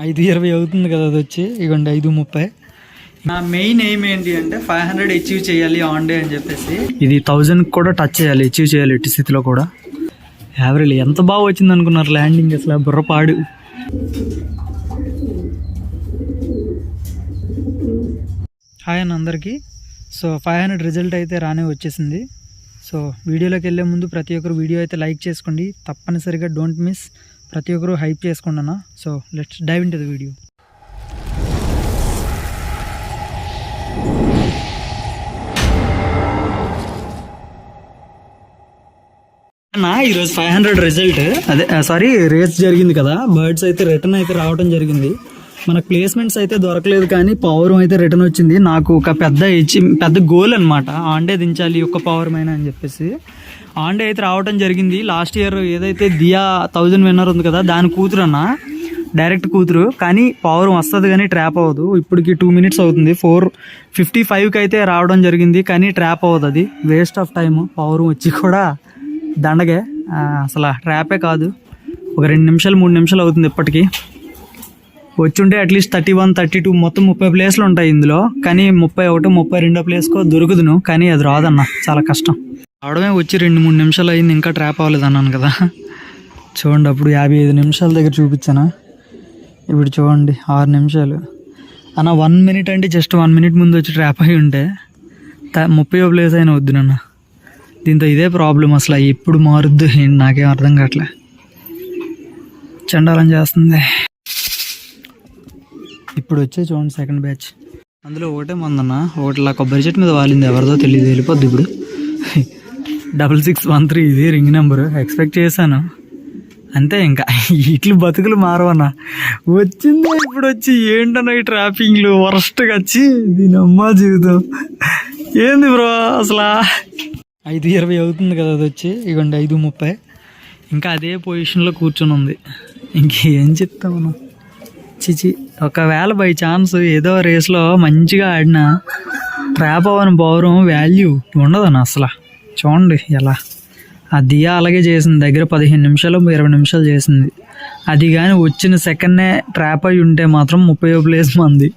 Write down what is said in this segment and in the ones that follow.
5:20 అవుతుంది కదా అది వచ్చి. ఇగోండి 5:30. నా మెయిన్ ఎయిమ్ ఏంటి అంటే 500 అచీవ్ చేయాలి ఆన్ డే అని చెప్పేసి. ఇది 1000 కూడా టచ్ చేయాలి, అచీవ్ చేయాలి ఎట్టి స్థితిలో కూడా. యావరేజ్ ఎంత బాగా వచ్చింది అనుకున్నారు ల్యాండింగ్, అసలు బుర్రపాడు. హాయ్ అన్న అందరికీ. సో 500 రిజల్ట్ అయితే రానే వచ్చేసింది. సో వీడియోలోకి వెళ్ళే ముందు ప్రతి ఒక్కరు వీడియో అయితే లైక్ చేసుకోండి, తప్పనిసరిగా డోంట్ మిస్. ప్రతి ఒక్కరు హైప్ చేసుకోండి అన్న. So let's dive into the video. అన్న ఈరోజు 500 రిజల్ట్ రేస్ జరిగింది కదా, బర్డ్స్ అయితే రిటర్న్ అయితే రావడం జరిగింది. మనకు ప్లేస్మెంట్స్ అయితే దొరకలేదు కానీ పవర్ అయితే రిటర్న్ వచ్చింది. నాకు ఒక పెద్ద గోల్ అనమాట, ఆన్ డే దించాలి ఒక్క పవర్ మైనా అని చెప్పేసి. ఆన్ డే అయితే రావడం జరిగింది. లాస్ట్ ఇయర్ ఏదైతే దియా 1000 విన్నర్ ఉంది కదా, దాని కూతురు అన్న, డైరెక్ట్ కూతురు. కానీ పవర్ వస్తుంది కానీ ట్రాప్ అవ్వదు. ఇప్పటికి 2 minutes అవుతుంది. 4:55కి అయితే రావడం జరిగింది కానీ ట్రాప్ అవ్వదు. అది వేస్ట్ ఆఫ్ టైము. పవర్ వచ్చి కూడా దండగే, అసలు ట్రాపే కాదు. ఒక 2 నిమిషాలు 3 నిమిషాలు అవుతుంది ఇప్పటికీ. వచ్చుంటే అట్లీస్ట్ 31, 32 మొత్తం 30 ప్లేస్లు ఉంటాయి ఇందులో. కానీ 31, 32 ప్లేస్కో దొరుకుదును, కానీ అది రాదన్న, చాలా కష్టం. రావడమే వచ్చి 2-3 నిమిషాలు అయింది, ఇంకా ట్రాప్ అవ్వలేదు అన్నాను కదా. చూడండి, అప్పుడు 55 నిమిషాల దగ్గర చూపించానా, ఇప్పుడు చూడండి 6 నిమిషాలు అన్న. 1 minute అంటే జస్ట్ 1 minute ముందు వచ్చి ట్రాప్ అయి ఉంటే 30వ ప్లేస్ అయినా వద్దు నాన్న. దీంతో ఇదే ప్రాబ్లం, అసలు ఎప్పుడు మారుద్దు ఏంటి నాకేం అర్థం కావట్లే, చండాలం చేస్తుంది. ఇప్పుడు వచ్చే చూడండి సెకండ్ బ్యాచ్. అందులో ఒకటే మందన్న, ఒకటిలా కొబ్బరి చెట్టు మీద వాలింది, ఎవరిదో తెలియదు, వెళ్ళిపోద్ది ఇప్పుడు. 6613 ఇది రింగ్ నెంబరు. ఎక్స్పెక్ట్ చేశాను అంతే, ఇంకా ఇట్లు బతుకులు మారవన్న. వచ్చిందే ఇప్పుడు వచ్చి ఏంటన్నా ఈ ట్రాపింగ్లు వరస్ట్గా వచ్చి, దీని అమ్మ జీవితం ఏంది బ్రో అసలు. 5:20 అవుతుంది కదా అది వచ్చి. ఇగోండి 5:30. ఇంకా అదే పొజిషన్లో కూర్చొని ఉంది. ఇంకేం చెప్తాం మనం. చిచి, ఒకవేళ బై ఛాన్స్ ఏదో రేస్లో మంచిగా ఆడినా ట్రాప్ అవ్వని పవరం వాల్యూ ఉండదన్న అసలు. చూడండి ఎలా ఆ దియా అలాగే చేసింది, దగ్గర 15 నిమిషాలు 20 నిమిషాలు చేసింది. అది కానీ వచ్చిన సెకండ్నే ట్రాప్ అయి ఉంటే మాత్రం 30వ ప్లేస్ మంది.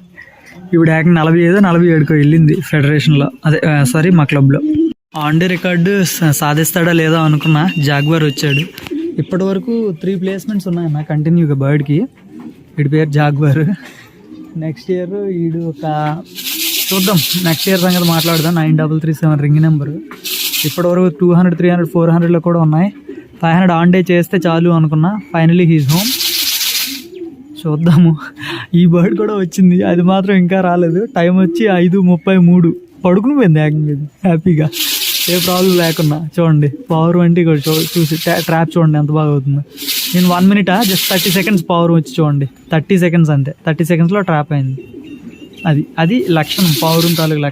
ఇప్పుడు ఏకంగా 47కో వెళ్ళింది ఫెడరేషన్లో, మా క్లబ్లో. ఆన్ డే రికార్డు సాధిస్తాడా లేదా అనుకున్నా, జాగ్వార్ వచ్చాడు. ఇప్పటి వరకు 3 ప్లేస్మెంట్స్ ఉన్నాయన్న కంటిన్యూగా బర్డ్కి. వీడి పేరు జాగ్వార్. నెక్స్ట్ ఇయర్ వీడు చూద్దాం, నెక్స్ట్ ఇయర్ సంగతి మాట్లాడదాం. 9337 రింగ్ నెంబరు. ఇప్పటివరకు 200, 300, 400లో కూడా ఉన్నాయి. 500 ఆన్ డే చేస్తే చాలు అనుకున్నా. Finally his home. చూద్దాము. ఈ బర్డ్ కూడా వచ్చింది, అది మాత్రం ఇంకా రాలేదు. టైం వచ్చి 5:33. పడుకుని పోయింది ఏకంగా హ్యాపీగా, ఏ ప్రాబ్లం లేకున్నా. చూడండి పవర్ అంటే ఇక్కడ చూసి ట్రాప్ చూడండి ఎంత బాగా అవుతుందో. నేను 1 minute జస్ట్ 30 seconds పవర్ వచ్చి చూడండి, 30 seconds అంతే. 30 secondsలో ట్రాప్ అయింది. అది లక్షణం, పవర్ తాలూకు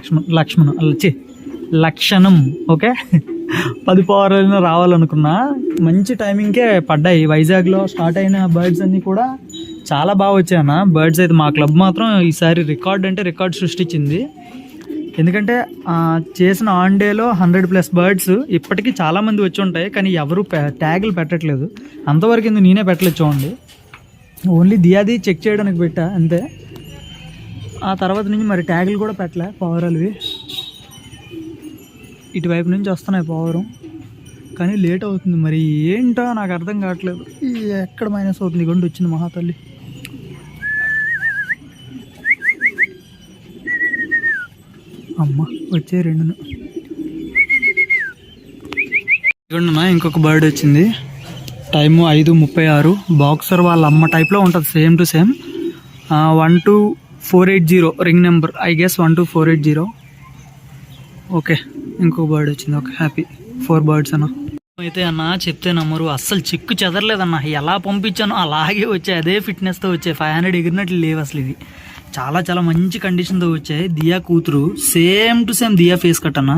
లక్షణం. ఓకే, 10 పవర్ అయినా రావాలనుకున్నా. మంచి టైమింగ్కే పడ్డాయి. వైజాగ్లో స్టార్ట్ అయిన బర్డ్స్ అన్నీ కూడా చాలా బాగా వచ్చాయన్న. బర్డ్స్ అయితే మా క్లబ్ మాత్రం ఈసారి రికార్డ్ సృష్టించింది. ఎందుకంటే చేసిన ఆన్ డేలో 100+ బర్డ్స్ ఇప్పటికీ చాలామంది వచ్చి ఉంటాయి, కానీ ఎవరు ట్యాగులు పెట్టట్లేదు. అంతవరకు ఎందుకు నేనే పెట్టలేదు చూడండి. ఓన్లీ దియాది చెక్ చేయడానికి పెట్టా అంతే. ఆ తర్వాత నుంచి మరి ట్యాగులు కూడా పెట్టలే. పవర్ అవి ఇటువైపు నుంచి వస్తున్నాయి పవరు, కానీ లేట్ అవుతుంది. మరి ఏంటో నాకు అర్థం కావట్లేదు. ఎక్కడ మైనస్ అవుతుంది. గుండి వచ్చింది మహాతల్లి. అమ్మ వచ్చే 2. ఇదిగోండి ఇంకొక బర్డ్ వచ్చింది. టైము 5:36. బాక్సర్ వాళ్ళ అమ్మ టైప్లో ఉంటుంది, same to same. 12480 ring number, I guess 12480. Okay, ఇంకొక బర్డ్ వచ్చింది. Okay, happy. 4 birds అన్న. అయితే అన్న చెప్తే నమ్మరు, అస్సలు చిక్కు చెదరలేదన్న. ఎలా పంపించానో అలాగే వచ్చాయి, అదే ఫిట్నెస్తో వచ్చాయి. 500 ఎగిరినట్లు లేవు అసలు. ఇది చాలా చాలా మంచి కండిషన్తో వచ్చాయి. దియా కూతురు same to same Diya face cut అన్న,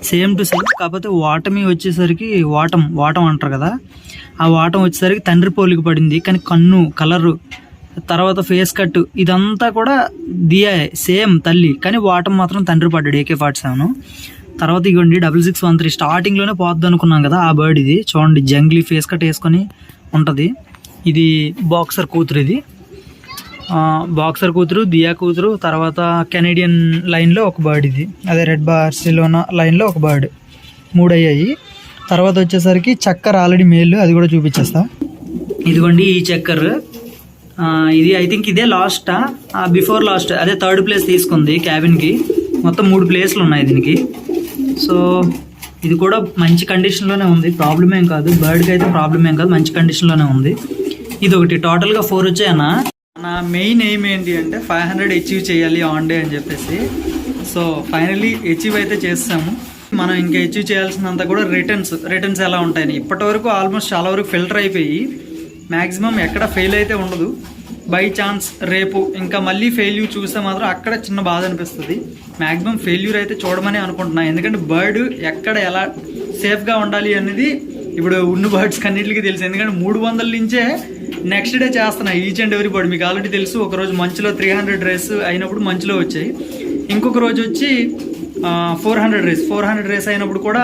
సేమ్ టు సేమ్. కాకపోతే వాటమి వచ్చేసరికి వాటం అంటారు కదా, ఆ వాటం వచ్చేసరికి తండ్రి పోలికి పడింది. కానీ కన్ను కలరు, తర్వాత ఫేస్ కట్, ఇదంతా కూడా దియా సేమ్ తల్లి, కానీ వాటం మాత్రం తండ్రి పడ్డాడు. AK-47. తర్వాత ఇవ్వండి 6613 స్టార్టింగ్లోనే పోద్ది అనుకున్నాం కదా ఆ బర్డ్. ఇది చూడండి, జంగ్లీ ఫేస్ కట్ వేసుకొని ఉంటుంది. ఇది బాక్సర్ కూతురు. ఇది బాక్సర్ కూతురు, దియా కూతురు, తర్వాత కెనేడియన్ లైన్లో ఒక బర్డ్, ఇది అదే రెడ్ బార్సిలోనా లైన్లో ఒక బర్డ్, 3 అయ్యాయి. తర్వాత వచ్చేసరికి చక్కర్ ఆల్రెడీ మేల్, అది కూడా చూపించేస్తా. ఇదిగోండి ఈ చక్కర్, ఇది ఐ థింక్ ఇదే లాస్టా బిఫోర్ లాస్ట్, అదే 3rd ప్లేస్ తీసుకుంది క్యాబిన్కి. మొత్తం 3 ప్లేస్లు ఉన్నాయి దీనికి. సో ఇది కూడా మంచి కండిషన్లోనే ఉంది, ప్రాబ్లం ఏం కాదు, బర్డ్కి అయితే ప్రాబ్లం ఏం కాదు, మంచి కండిషన్లోనే ఉంది. ఇది ఒకటి టోటల్గా 4 వచ్చాయన్న. నా మెయిన్ ఎయిమ్ ఏంటి అంటే 500 అచీవ్ చేయాలి ఆన్ డే అని చెప్పేసి. సో ఫైనలీ అచీవ్ అయితే చేస్తాము. మనం ఇంకా అచీవ్ చేయాల్సినంత కూడా రిటర్న్స్ ఎలా ఉంటాయని ఇప్పటి వరకు ఆల్మోస్ట్ చాలా వరకు ఫిల్టర్ అయిపోయి మ్యాక్సిమం ఎక్కడ ఫెయిల్ అయితే ఉండదు. బై ఛాన్స్ రేపు ఇంకా మళ్ళీ ఫెయిల్యూర్ చూస్తే మాత్రం అక్కడ చిన్న బాధ అనిపిస్తుంది. మ్యాక్సిమం ఫెయిల్యూర్ అయితే చూడమని అనుకుంటున్నాను, ఎందుకంటే బర్డ్ ఎక్కడ ఎలా సేఫ్గా ఉండాలి అనేది ఇప్పుడు ఉన్న బర్డ్స్కి అన్నింటికి తెలుసు. ఎందుకంటే 300 నుంచే నెక్స్ట్ డే చేస్తున్నా ఈచ్ అండ్ ఎవ్రీ బర్డ్. మీకు ఆల్రెడీ తెలుసు, ఒకరోజు మంచులో 300 రేస్ అయినప్పుడు మంచులో వచ్చాయి, ఇంకొక రోజు వచ్చి 400 రేస్ అయినప్పుడు కూడా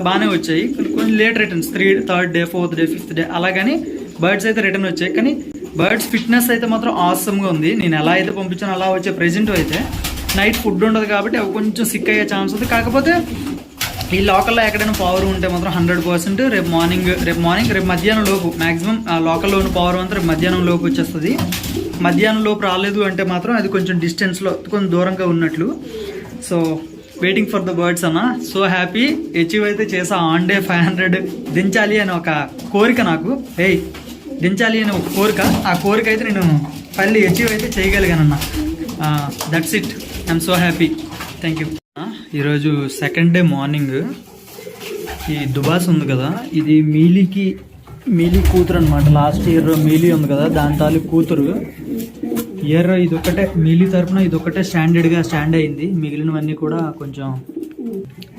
బాగానే వచ్చాయి. కొంచెం late returns 3rd day 4th day 5th day అలాగని బర్డ్స్ అయితే రిటర్న్ వచ్చాయి. కానీ బర్డ్స్ ఫిట్నెస్ అయితే మాత్రం ఆసమ్గా ఉంది. నేను ఎలా అయితే పంపించానో అలా వచ్చే ప్రెజెంట్ అయితే నైట్ ఫుడ్ ఉండదు కాబట్టి అవి కొంచెం సిక్ అయ్యే ఛాన్స్ ఉంది. కాకపోతే ఈ లోకల్లో ఎక్కడైనా పవర్ ఉంటే మాత్రం 100% రేపు మధ్యాహ్నం లోపు మ్యాక్సిమం లోకల్లో ఉన్న పవర్ అంతా రేపు మధ్యాహ్నం లోపు వచ్చేస్తుంది. మధ్యాహ్నం లోపు రాలేదు అంటే మాత్రం అది కొంచెం డిస్టెన్స్లో కొంచెం దూరంగా ఉన్నట్లు. So waiting for the birds అన్న. సో హ్యాపీ, అచీవ్ అయితే చేసా ఆన్ డే 500 దించాలి అని ఒక కోరిక నాకు, దించాలి అని ఒక కోరిక. ఆ కోరిక అయితే నేను ఫైనల్లీ అచీవ్ అయితే చేయగలిగానన్న. That's it, I'm so happy, thank you. ఈరోజు 2nd డే మార్నింగ్. ఈ దుబాస్ ఉంది కదా, ఇది మీలీ కూతురు అనమాట. లాస్ట్ ఇయర్ మీలీ ఉంది కదా, దాని తాలూకు కూతురు. ఇయర్ ఇదొక్కటే మీలీ తరఫున ఇదొక్కటే స్టాండ్ అయింది. మిగిలినవన్నీ కూడా కొంచెం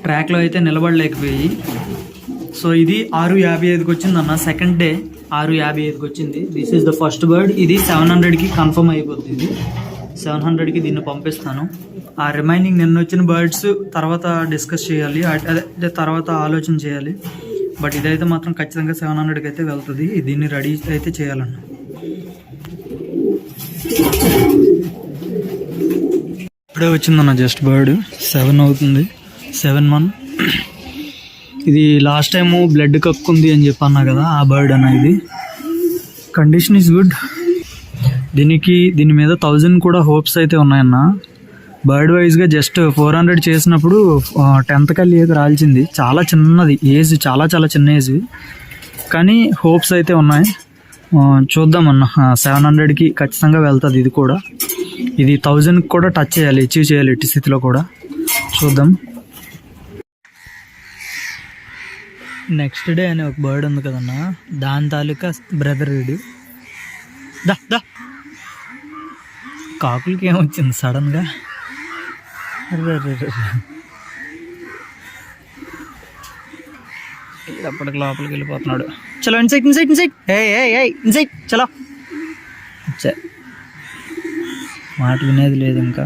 ట్రాక్లో అయితే నిలబడలేకపోయి. సో ఇది 6:55కి వచ్చింది అన్న. 2nd డే 6:55కి వచ్చింది. This is the first bird. ఇది 700కి కన్ఫర్మ్ అయిపోతుంది. ఇది 700కి దీన్ని పంపిస్తాను. ఆ రిమైనింగ్ నిన్న వచ్చిన బర్డ్స్ తర్వాత డిస్కస్ చేయాలి, అదే తర్వాత ఆలోచన చేయాలి. బట్ ఇదైతే మాత్రం ఖచ్చితంగా 700కి అయితే వెళ్తుంది. దీన్ని రెడీ అయితే చేయాలన్న. ఇప్పుడే వచ్చిందన్న జస్ట్ బర్డ్. 7 అవుతుంది, 7:01. ఇది లాస్ట్ టైము బ్లడ్ కక్కుంది అని చెప్పి అన్నా కదా, ఆ బర్డ్ అన్న. ఇది కండిషన్ ఈజ్ గుడ్. దీని మీద 1000 కూడా హోప్స్ అయితే ఉన్నాయన్న. బర్డ్ వైజ్గా జస్ట్ 400 చేసినప్పుడు 10th కల్లి ఏదో రాల్చింది. చాలా చిన్నది ఏజ్, చాలా చిన్న ఏజ్, కానీ హోప్స్ అయితే ఉన్నాయి. చూద్దామన్న, 700కి ఖచ్చితంగా వెళ్తుంది ఇది కూడా. ఇది 1000కి కూడా టచ్ చేయాలి, అచీవ్ చేయాలి ఎట్టి స్థితిలో కూడా. చూద్దాం. నెక్స్ట్ డే అనే ఒక బర్డ్ ఉంది కదన్న, దాని తాలూకా బ్రదర్ వీడు. దా కాకులకి ఏమొచ్చింది సడన్గా. అప్పటికి లోపలికి వెళ్ళిపోతున్నాడు. చలో ఇన్సైట్ చలో. మాట వినేది లేదు ఇంకా.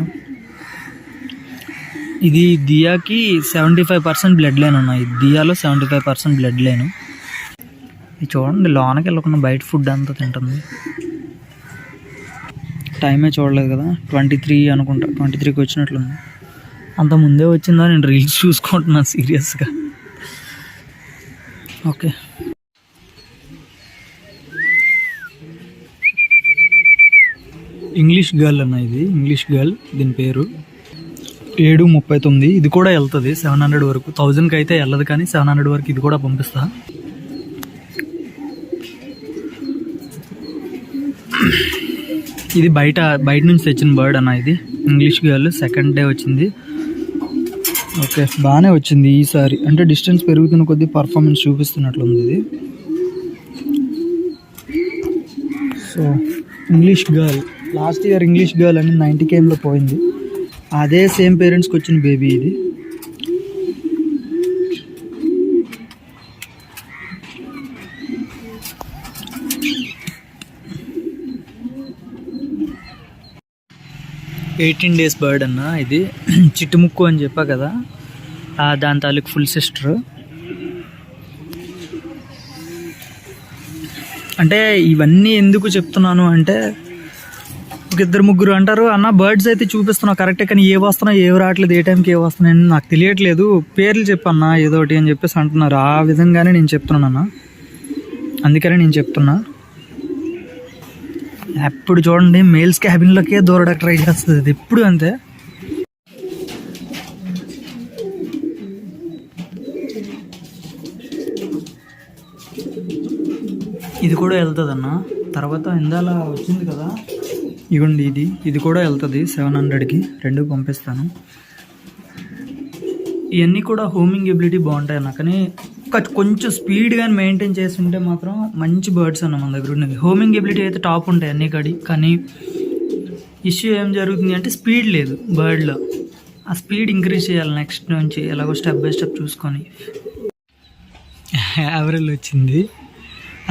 ఇది దియాకి 75% బ్లడ్ లైన్ ఉన్నాయి. దియాలో 75% బ్లడ్ లైన్. ఇది చూడండి, లోనకి వెళ్ళకుండా బయట ఫుడ్ అంతా తింటుంది. టైమే చూడలేదు కదా, 23 అనుకుంటా, 23కి వచ్చినట్లుంది. అంత ముందే వచ్చిందా, నేను రీల్స్ చూసుకుంటున్నాను సీరియస్గా. ఓకే, ఇంగ్లీష్ గర్ల్ అన్న. ఇది ఇంగ్లీష్ గర్ల్, దీని పేరు. 7:39. ఇది కూడా వెళ్తుంది 700 వరకు. 1000కి అయితే వెళ్ళదు, కానీ 700 వరకు ఇది కూడా పంపిస్తా. ఇది బయట నుంచి తెచ్చిన బర్డ్ అన్న. ఇది ఇంగ్లీష్ గర్ల్, 2nd డే వచ్చింది. ఓకే, బాగానే వచ్చింది ఈసారి. అంటే డిస్టెన్స్ పెరుగుతున్న కొద్దీ పర్ఫార్మెన్స్ చూపిస్తున్నట్లుంది ఇది. So English girl, last year English girl అని 90 kmలో పోయింది. అదే సేమ్ పేరెంట్స్కి వచ్చిన బేబీ ఇది. ఎయిటీన్ డేస్ బర్డ్ అన్న. ఇది చిట్టుముక్కు అని చెప్పా కదా, దాని తాలూకు ఫుల్ సిస్టర్. అంటే ఇవన్నీ ఎందుకు చెప్తున్నాను అంటే, ఇద్దరు ముగ్గురు అంటారు అన్న బర్డ్స్ అయితే చూపిస్తున్నావు కరెక్టే, కానీ ఏ వస్తున్నావు ఏవి రావట్లేదు, ఏ టైంకి ఏ వస్తున్నాయని నాకు తెలియట్లేదు, పేర్లు చెప్పన్నా ఏదో ఒకటి అని చెప్పేసి అంటున్నారు. ఆ విధంగానే నేను చెప్తున్నాను అన్న, అందుకనే నేను చెప్తున్నా. ఎప్పుడు చూడండి మేల్స్ క్యాబిన్లోకే దూరడానికి ట్రై చేస్తుంది, అది ఎప్పుడు అంతే. ఇది కూడా వెళ్తుంది అన్న తర్వాత, ఇందాల వచ్చింది కదా ఇవ్వండి, ఇది కూడా వెళ్తుంది 700కి, రెండు పంపిస్తాను. ఇవన్నీ కూడా హోమింగ్ ఎబిలిటీ బాగుంటాయి అన్న, కానీ కొంచెం స్పీడ్ కానీ మెయింటైన్ చేస్తుంటే మాత్రం మంచి బర్డ్స్ అన్న మన దగ్గర ఉన్నది. హోమింగ్ ఎబిలిటీ అయితే టాప్ ఉంటాయి అన్ని కాడి, కానీ ఇష్యూ ఏం జరుగుతుంది అంటే స్పీడ్ లేదు బర్డ్లో. ఆ స్పీడ్ ఇంక్రీజ్ చేయాలి నెక్స్ట్ నుంచి, ఎలాగో స్టెప్ బై స్టెప్ చూసుకొని. యావరేజ్ వచ్చింది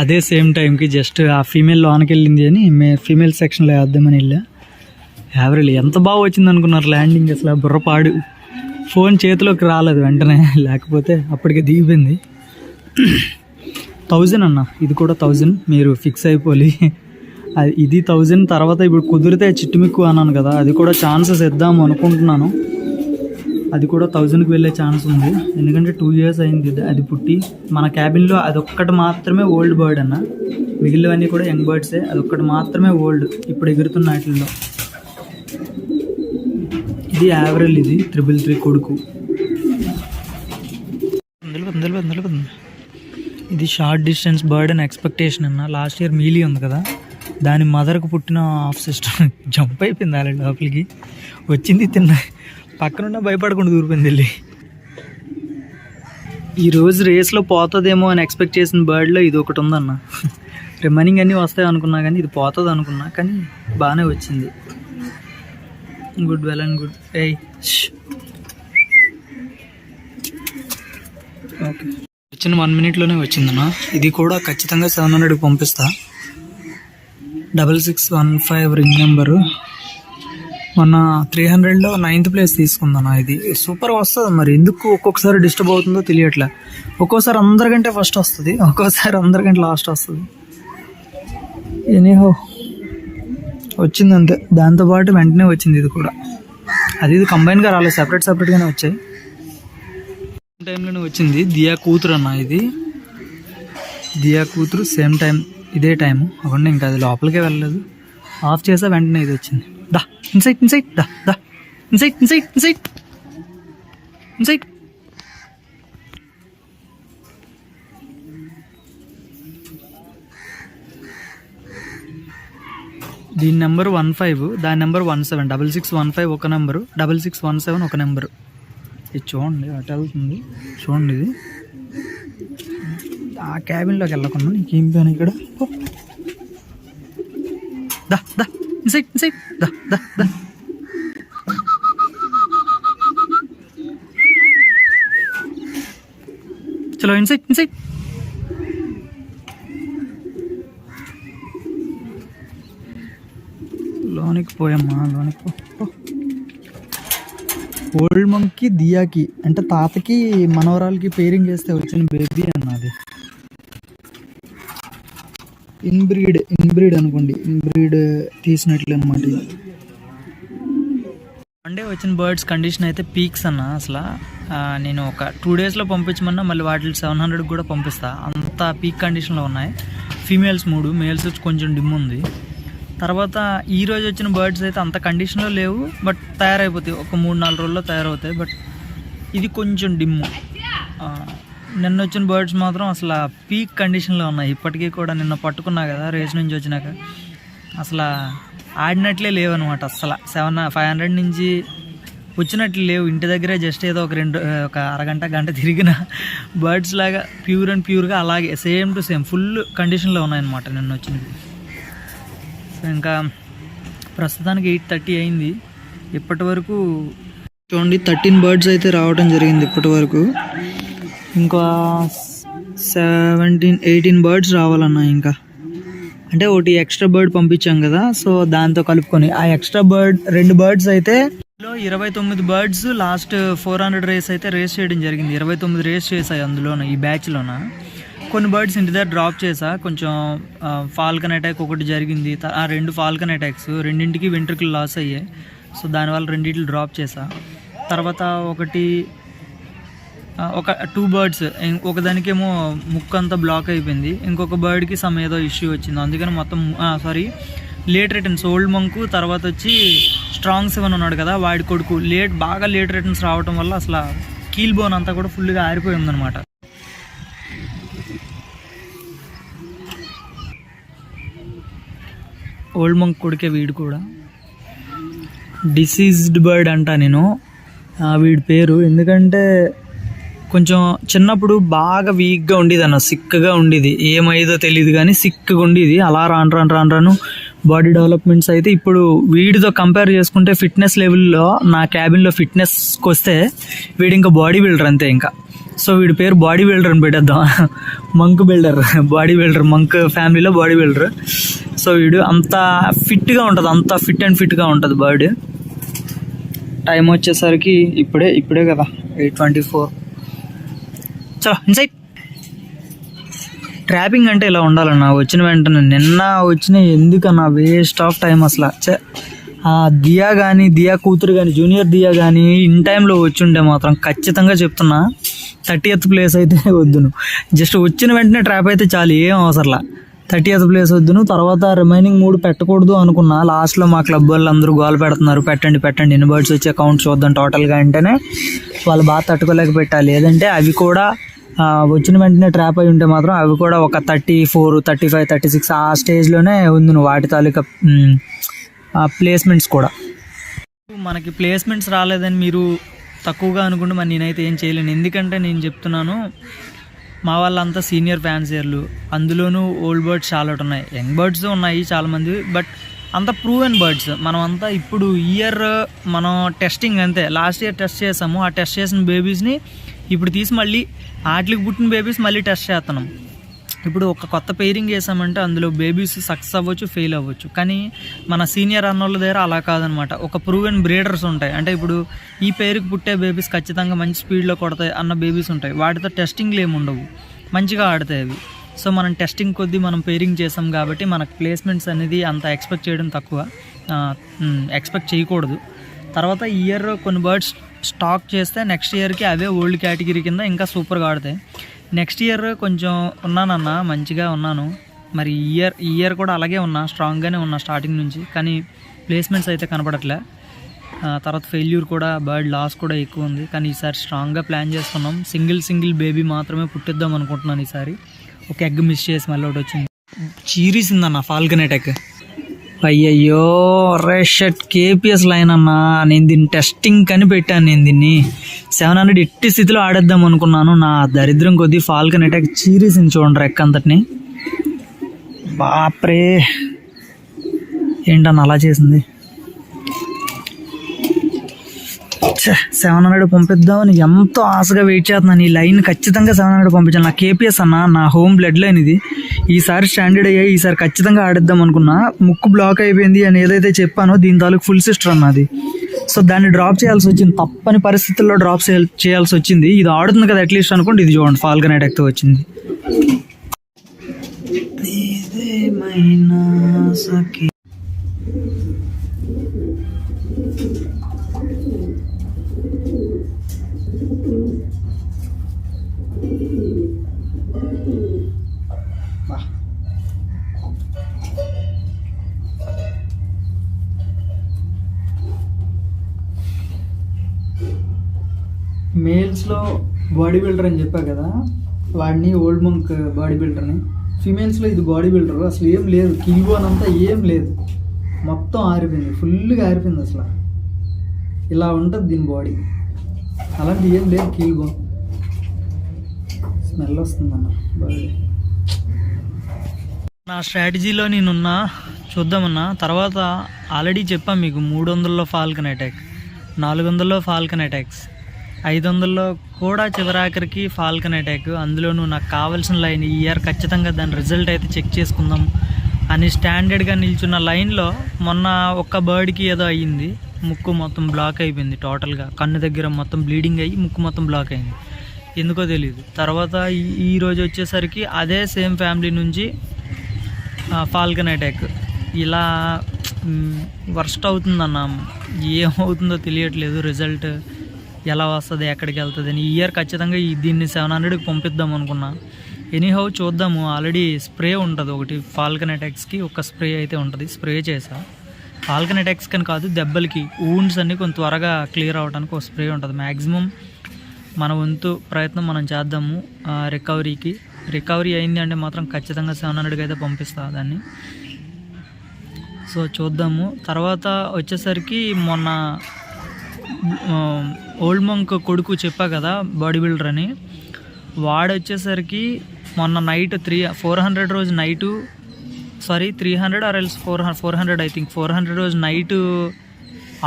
అదే సేమ్ టైంకి, జస్ట్ ఆ ఫీమేల్ లోనికి వెళ్ళింది అని ఫీమేల్ సెక్షన్లో వేద్దామని వెళ్ళా. యావరేజ్ ఎంత బాగా వచ్చింది అనుకున్నారు ల్యాండింగ్, అసలు బుర్రపాడు. ఫోన్ చేతిలోకి రాలేదు వెంటనే, లేకపోతే అప్పటికే దిగిపోయింది. 1000 అన్న, ఇది కూడా 1000 మీరు ఫిక్స్ అయిపోయి. ఇది 1000 తర్వాత ఇప్పుడు కుదిరితే చిట్టుమిక్కు అన్నాను కదా, అది కూడా ఛాన్సెస్ ఇద్దాము అనుకుంటున్నాను. అది కూడా 1000కి వెళ్ళే ఛాన్స్ ఉంది, ఎందుకంటే 2 years అయింది అది పుట్టి. మన క్యాబిన్లో అదొక్కటి మాత్రమే ఓల్డ్ బర్డ్ అన్న, మిగిలినవన్నీ కూడా యంగ్ బర్డ్సే, అదొక్కటి మాత్రమే ఓల్డ్ ఇప్పుడు ఎగురుతున్న వాటిల్లో. ఇది యావరేజ్, ఇది 333 కొడుకు. ఇది short distance bird and expectation అన్న. లాస్ట్ ఇయర్ మీలీ ఉంది కదా, దాని మదర్కు పుట్టిన హాఫ్ సిస్టర్ జంప్ అయిపోయింది అలా లోపలికి వచ్చింది, తిన్న పక్కనున్న భయపడకుండా దూరిపోయింది వెళ్ళి. ఈరోజు రేస్లో పోతుందేమో అని ఎక్స్పెక్ట్ చేసిన బర్డ్లో ఇది ఒకటి ఉందన్న. రిమైనింగ్ అన్నీ వస్తాయి అనుకున్నా కానీ ఇది పోతుంది అనుకున్నా, కానీ బాగానే వచ్చింది. Good, well and good. ఏయ్ ఓకే, వచ్చిన 1 minute వచ్చిందన్న. ఇది కూడా ఖచ్చితంగా 700కి పంపిస్తా. 6615 రింగ్ నెంబరు. మొన్న 300లో 9th place తీసుకుందన్న. ఇది సూపర్ వస్తుంది, మరి ఎందుకు ఒక్కొక్కసారి డిస్టర్బ్ అవుతుందో తెలియట్లే. ఒక్కోసారి అందరికంటే ఫస్ట్ వస్తుంది, ఒక్కోసారి అందరికంటే లాస్ట్ వస్తుంది. ఎనీహో వచ్చింది అంతే, దాంతోపాటు వెంటనే వచ్చింది ఇది కూడా. ఇది కంబైన్గా రాలేదు, సపరేట్గానే వచ్చాయి. టైంలోనే వచ్చింది. దియా కూతురు అన్న, ఇది దియా కూతురు సేమ్ టైం, ఇదే టైము అవ్వండి. ఇంకా అది లోపలికే వెళ్ళలేదు, ఆఫ్ చేసా వెంటనే ఇది వచ్చింది. దా ఇన్సైట్ దా దా ఇన్సైట్. దీని నెంబర్ 15, దాని నెంబర్ 17. 6615 ఒక నెంబరు, 6617 ఒక నెంబరు. ఇది చూడండి అటు వెళ్తుంది, చూడండి. ఇది ఆ క్యాబిన్లోకి వెళ్ళకుండా నీకేం పని ఇక్కడ. దా దా ఇన్సైట్ దా దా దా. చలో ఇన్సైట్. లోనికి పోయమ్మా, లోనికి పో. ఓల్డ్ మంకి దియాకి అంటే తాతకి మనవరాలకి పేరింగ్ చేస్తే వచ్చిన బేబీ అన్నది. ఇన్బ్రీడ్ అనుకోండి, ఇన్బ్రీడ్ తీసినట్లు అనమాట. వన్ డే వచ్చిన బర్డ్స్ కండిషన్ అయితే పీక్స్ అన్న. అసలు నేను ఒక 2 daysలో పంపించమన్నా మళ్ళీ వాటి 700కి కూడా పంపిస్తా, అంత పీక్ కండిషన్లో ఉన్నాయి. ఫీమేల్స్ 3, మేల్స్ కొంచెం డిమ్ ఉంది. తర్వాత ఈరోజు వచ్చిన బర్డ్స్ అయితే అంత కండిషన్లో లేవు, బట్ తయారైపోతాయి, ఒక 3-4 రోజుల్లో తయారవుతాయి. బట్ ఇది కొంచెం డిమ్ము. నిన్న వచ్చిన బర్డ్స్ మాత్రం అసలు పీక్ కండిషన్లో ఉన్నాయి. ఇప్పటికీ కూడా నిన్న పట్టుకున్నా కదా రేస్ నుంచి వచ్చినాక, అసలు ఆడినట్లే లేవన్నమాట. అసలు 500 నుంచి వచ్చినట్లు లేవు. ఇంటి దగ్గరే జస్ట్ ఏదో ఒక అరగంట గంట తిరిగిన బర్డ్స్ లాగా ప్యూర్గా అలాగే సేమ్ టు సేమ్ ఫుల్ కండిషన్లో ఉన్నాయన్నమాట నిన్న వచ్చినవి. సో ఇంకా ప్రస్తుతానికి 8:30 అయింది. ఇప్పటి వరకు చూడండి 13 బర్డ్స్ అయితే రావడం జరిగింది ఇప్పటి వరకు. ఇంకా 17-18 బర్డ్స్ రావాలన్నా. ఇంకా అంటే ఒకటి ఎక్స్ట్రా బర్డ్ పంపించాం కదా, సో దాంతో కలుపుకొని ఆ ఎక్స్ట్రా బర్డ్ 2 బర్డ్స్ అయితే 29 బర్డ్స్ లాస్ట్ 400 రేస్ అయితే రేస్ చేయడం జరిగింది. 29 రేస్ చేశాయి అందులోన, ఈ బ్యాచ్లోన. కొన్ని బర్డ్స్ ఇంటి దగ్గర డ్రాప్ చేసా. కొంచెం ఫాల్కన్ అటాక్ ఒకటి జరిగింది, ఆ 2 ఫాల్కన్ అటాక్స్, రెండింటికి వెంట్రుకలు లాస్ అయ్యాయి. సో దానివల్ల రెండింటిని డ్రాప్ చేసా. తర్వాత ఒక 2 బర్డ్స్, ఒకదానికేమో ముక్కు అంతా బ్లాక్ అయిపోయింది, ఇంకొక బర్డ్కి ఏదో ఇష్యూ వచ్చింది. అందుకని మొత్తం లేట్ రిటర్న్స్ ఓల్డ్ మంకు, తర్వాత వచ్చి స్ట్రాంగ్ 7 ఉన్నాడు కదా వాడి కొడుకు, బాగా లేట్ రిటర్న్స్ రావడం వల్ల అసలు కీల్ బోన్ అంతా కూడా ఫుల్గా ఆరిపోయి ఉందన్నమాట. ఓల్డ్ మంక్ కొడుకే వీడు కూడా. డిసీజ్డ్ బర్డ్ అంటా నేను వీడి పేరు, ఎందుకంటే కొంచెం చిన్నప్పుడు బాగా వీక్గా ఉండేది అన్న, సిక్గా ఉండేది, ఏమైందో తెలియదు కానీ సిక్గా ఉండేది. అలా రాను బాడీ డెవలప్మెంట్స్ అయితే ఇప్పుడు వీడితో కంపేర్ చేసుకుంటే ఫిట్నెస్ లెవెల్లో నా క్యాబిన్లో ఫిట్నెస్కి వస్తే వీడు ఇంకా బాడీ బిల్డర్ అంతే ఇంకా. సో వీడి పేరు బాడీ బిల్డర్ అని పెట్టేద్దాం, Monk builder, body builder, Monk ఫ్యామిలీలో బాడీ బిల్డర్. సో వీడు అంత ఫిట్గా ఉంటుంది, అంత ఫిట్ అండ్ ఫిట్గా ఉంటుంది బర్డ్. టైం వచ్చేసరికి ఇప్పుడే కదా 8:24. చలో ఇన్సైట్. ట్రాపింగ్ అంటే ఇలా ఉండాలన్నా, వచ్చిన వెంటనే నిన్న ఎందుకన్నా వేస్ట్ ఆఫ్ టైం అసలు. ఆ దియా కూతురు కానీ, జూనియర్ దియా కానీ ఇన్ టైంలో వచ్చుంటే మాత్రం ఖచ్చితంగా చెప్తున్నా 30th ప్లేస్ అయితే వద్దును. జస్ట్ వచ్చిన వెంటనే ట్రాప్ అయితే చాలు, ఏం అవసరంలా. 30th place వద్దును. తర్వాత రిమైనింగ్ 3 పెట్టకూడదు అనుకున్నా. లాస్ట్లో మా క్లబ్ వాళ్ళు అందరూ గోల్ పెడుతున్నారు, పెట్టండి ఎన్ని బర్డ్స్ వచ్చే కౌంట్ చూద్దాం టోటల్గా అంటేనే వాళ్ళు బాగా తట్టుకోలేక పెట్టాలి. లేదంటే అవి కూడా వచ్చిన వెంటనే ట్రాప్ అయి ఉంటే మాత్రం అవి కూడా ఒక 34, 35, 36 ఆ స్టేజ్లోనే ఉంది వాటి తాలూకా ప్లేస్మెంట్స్ కూడా. మనకి ప్లేస్మెంట్స్ రాలేదని మీరు తక్కువగా అనుకుంటే మరి నేనైతే ఏం చేయలేను. ఎందుకంటే నేను చెప్తున్నాను, మా వాళ్ళంతా సీనియర్ ఫ్యాన్సీర్లు, అందులోనూ ఓల్డ్ బర్డ్స్ చాలా ఉన్నాయి, యంగ్ బర్డ్స్ ఉన్నాయి చాలామంది, బట్ అంత ప్రూవెన్ బర్డ్స్. మనం అంతా ఇప్పుడు ఇయర్ మనం టెస్టింగ్ అంతే, లాస్ట్ ఇయర్ టెస్ట్ చేసాము, ఆ టెస్ట్ చేసిన బేబీస్ని ఇప్పుడు తీసి మళ్ళీ వాటికి పుట్టిన బేబీస్ మళ్ళీ టెస్ట్ చేస్తున్నాం. ఇప్పుడు ఒక కొత్త పెయిరింగ్ చేసామంటే అందులో బేబీస్ సక్సెస్ అవ్వచ్చు, ఫెయిల్ అవ్వచ్చు. కానీ మన సీనియర్ అన్నోళ్ళ దగ్గర అలా కాదనమాట, ఒక ప్రూవెన్ బ్రీడర్స్ ఉంటాయి. అంటే ఇప్పుడు ఈ పేరుకి పుట్టే బేబీస్ ఖచ్చితంగా మంచి స్పీడ్లో కొడతాయి అన్న బేబీస్ ఉంటాయి, వాటితో టెస్టింగ్లు ఏమి ఉండవు, మంచిగా ఆడతాయి అవి. సో మనం టెస్టింగ్ కొద్దీ మనం పెయిరింగ్ చేసాం కాబట్టి మనకు ప్లేస్మెంట్స్ అనేది అంత ఎక్స్పెక్ట్ చేయడం తక్కువ, ఎక్స్పెక్ట్ చేయకూడదు. తర్వాత ఇయర్ కొన్ని బర్డ్స్ స్టాక్ చేస్తే నెక్స్ట్ ఇయర్కి అవే ఓల్డ్ కేటగిరీ కింద ఇంకా సూపర్గా ఆడతాయి. నెక్స్ట్ ఇయర్ కొంచెం ఉన్నానన్నా, మంచిగా ఉన్నాను. మరి ఈ ఇయర్ కూడా అలాగే ఉన్నా, స్ట్రాంగ్గానే ఉన్నా స్టార్టింగ్ నుంచి, కానీ ప్లేస్మెంట్స్ అయితే కనపడట్లే. తర్వాత ఫెయిల్యూర్ కూడా, బర్డ్ లాస్ కూడా ఎక్కువ ఉంది. కానీ ఈసారి స్ట్రాంగ్గా ప్లాన్ చేస్తున్నాం. సింగిల్ బేబీ మాత్రమే పుట్టిద్దాం అనుకుంటున్నాను ఈసారి. ఒక ఎగ్ మిస్ చేసి మళ్ళీ ఒకటి వచ్చింది, చీరీసిందన్న ఫాల్కన్ అటాక్. అయ్యయ్యో రెషట్ KPS లైన్ అన్నా, నేను దీన్ని టెస్టింగ్ కని పెట్టాను. నేను దీన్ని 700 ఎట్టి స్థితిలో ఆడేద్దాం అనుకున్నాను. నా దరిద్రం కొద్దీ ఫాల్కన్ అటాక్ చీరీసింది చూడండి రెక్క అంతటిని. బాప్రే ఏంటన్నా అలా చేసింది. 700 పంపిద్దామని ఎంతో ఆశగా వెయిట్ చేస్తున్నాను. ఈ లైన్ ఖచ్చితంగా 700 పంపించాను. నా KPS అన్న, నా హోమ్ బ్లడ్ లైన్ ఇది. ఈసారి స్టాండర్డ్ అయ్యాయి, ఈసారి ఖచ్చితంగా ఆడేద్దాం అనుకున్నా. ముక్కు బ్లాక్ అయిపోయింది అని ఏదైతే చెప్పానో దీని తాలూకు ఫుల్ సిస్టర్ అన్నది. సో దాన్ని డ్రాప్ చేయాల్సి వచ్చింది, తప్పని పరిస్థితుల్లో డ్రాప్ చేయాల్సి వచ్చింది. ఇది ఆడుతుంది కదా అట్లీస్ట్ అనుకోండి. ఇది చూడండి ఫాల్కన్ అటాక్తో వచ్చింది. మేల్స్లో బాడీ బిల్డర్ అని చెప్పా కదా, వాడిని ఓల్డ్ మంక్ బాడీ బిల్డర్ని. ఫీమేల్స్లో ఇది బాడీ బిల్డర్ అసలు ఏం లేదు, కీబోన్ అంతా ఏం లేదు, మొత్తం ఆరిపోయింది, ఫుల్గా ఆరిపోయింది. అసలు ఇలా ఉంటుంది దీని బాడీ, అలాంటి ఏం లేదు. కీబోన్ స్మెల్ వస్తుందన్న బాడీ. నా స్ట్రాటజీలో నేనున్నా, చూద్దామన్నా. తర్వాత ఆల్రెడీ చెప్పాను మీకు 300లో ఫాల్కన్ అటాక్, 400లో ఫాల్కన్ అటాక్స్, 500లో కూడా చివరాఖరికి ఫాల్కన్ అటాక్. అందులోనూ నాకు కావాల్సిన లైన్ ఈ ఇయర్ ఖచ్చితంగా దాని రిజల్ట్ అయితే చెక్ చేసుకుందాం అని స్టాండర్డ్గా నిల్చున్న లైన్లో మొన్న ఒక్క బర్డ్కి ఏదో అయ్యింది, ముక్కు మొత్తం బ్లాక్ అయిపోయింది టోటల్గా, కన్ను దగ్గర మొత్తం బ్లీడింగ్ అయ్యి ముక్కు మొత్తం బ్లాక్ అయింది. ఎందుకో తెలియదు. తర్వాత ఈ రోజు వచ్చేసరికి అదే సేమ్ ఫ్యామిలీ నుంచి ఫాల్కన్ అటాక్. ఇలా వర్స్ట్ అవుతుందన్న, ఏమవుతుందో తెలియట్లేదు. రిజల్ట్ ఎలా వస్తుంది, ఎక్కడికి వెళ్తుంది అని. ఈ ఇయర్ ఖచ్చితంగా దీన్ని 700కి పంపిద్దాం అనుకున్నా. ఎనీహౌ చూద్దాము. ఆల్రెడీ స్ప్రే ఉంటుంది ఒకటి, ఫాల్కన్ అటాక్స్కి ఒక స్ప్రే అయితే ఉంటుంది, స్ప్రే చేసా. ఫాల్కన్ అటాక్స్ కానీ కాదు, దెబ్బలకి వూండ్స్ అన్నీ కొంచెం త్వరగా క్లియర్ అవ్వడానికి ఒక స్ప్రే ఉంటుంది. మ్యాక్సిమం మన వంతు ప్రయత్నం మనం చేద్దాము రికవరీకి. రికవరీ అయింది అంటే మాత్రం ఖచ్చితంగా 700కి అయితే పంపిస్తా దాన్ని. సో చూద్దాము. తర్వాత వచ్చేసరికి మొన్న ఓల్డ్ మంక్ కొడుకు చెప్పా కదా బాడీ బిల్డర్ అని, వాడు వచ్చేసరికి మొన్న నైట్ 400 రోజు night 300 or else 400 I think 400 రోజు నైటు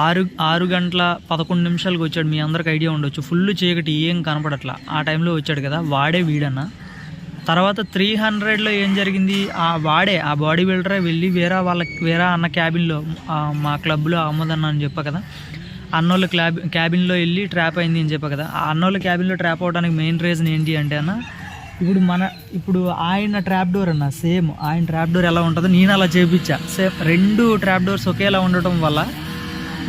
6 గంటల 11 నిమిషాలకు వచ్చాడు. మీ అందరికి ఐడియా ఉండొచ్చు, ఫుల్ చీకటి, ఏం కనపడట్లా. ఆ టైంలో వచ్చాడు కదా, వాడే వీడన్న. తర్వాత 300లో ఏం జరిగింది, వాడే ఆ బాడీ బిల్డరే వెళ్ళి వేరే అన్న క్యాబిన్లో, మా క్లబ్లో అమ్మదన్న అని చెప్పా కదా, అన్నోళ్ళ క్యాబిన్లో వెళ్ళి ట్రాప్ అయింది అని చెప్పా కదా. ఆ అన్నోళ్ళ క్యాబిన్లో ట్రాప్ అవ్వడానికి మెయిన్ రీజన్ ఏంటి అంటే అన్న, ఇప్పుడు ఆయన ట్రాప్ డోర్ అన్న, సేమ్ ఆయన ట్రాప్ డోర్ ఎలా ఉంటుందో నేను అలా చేయించా. సేమ్ 2 ట్రాప్ డోర్స్ ఒకేలా ఉండటం వల్ల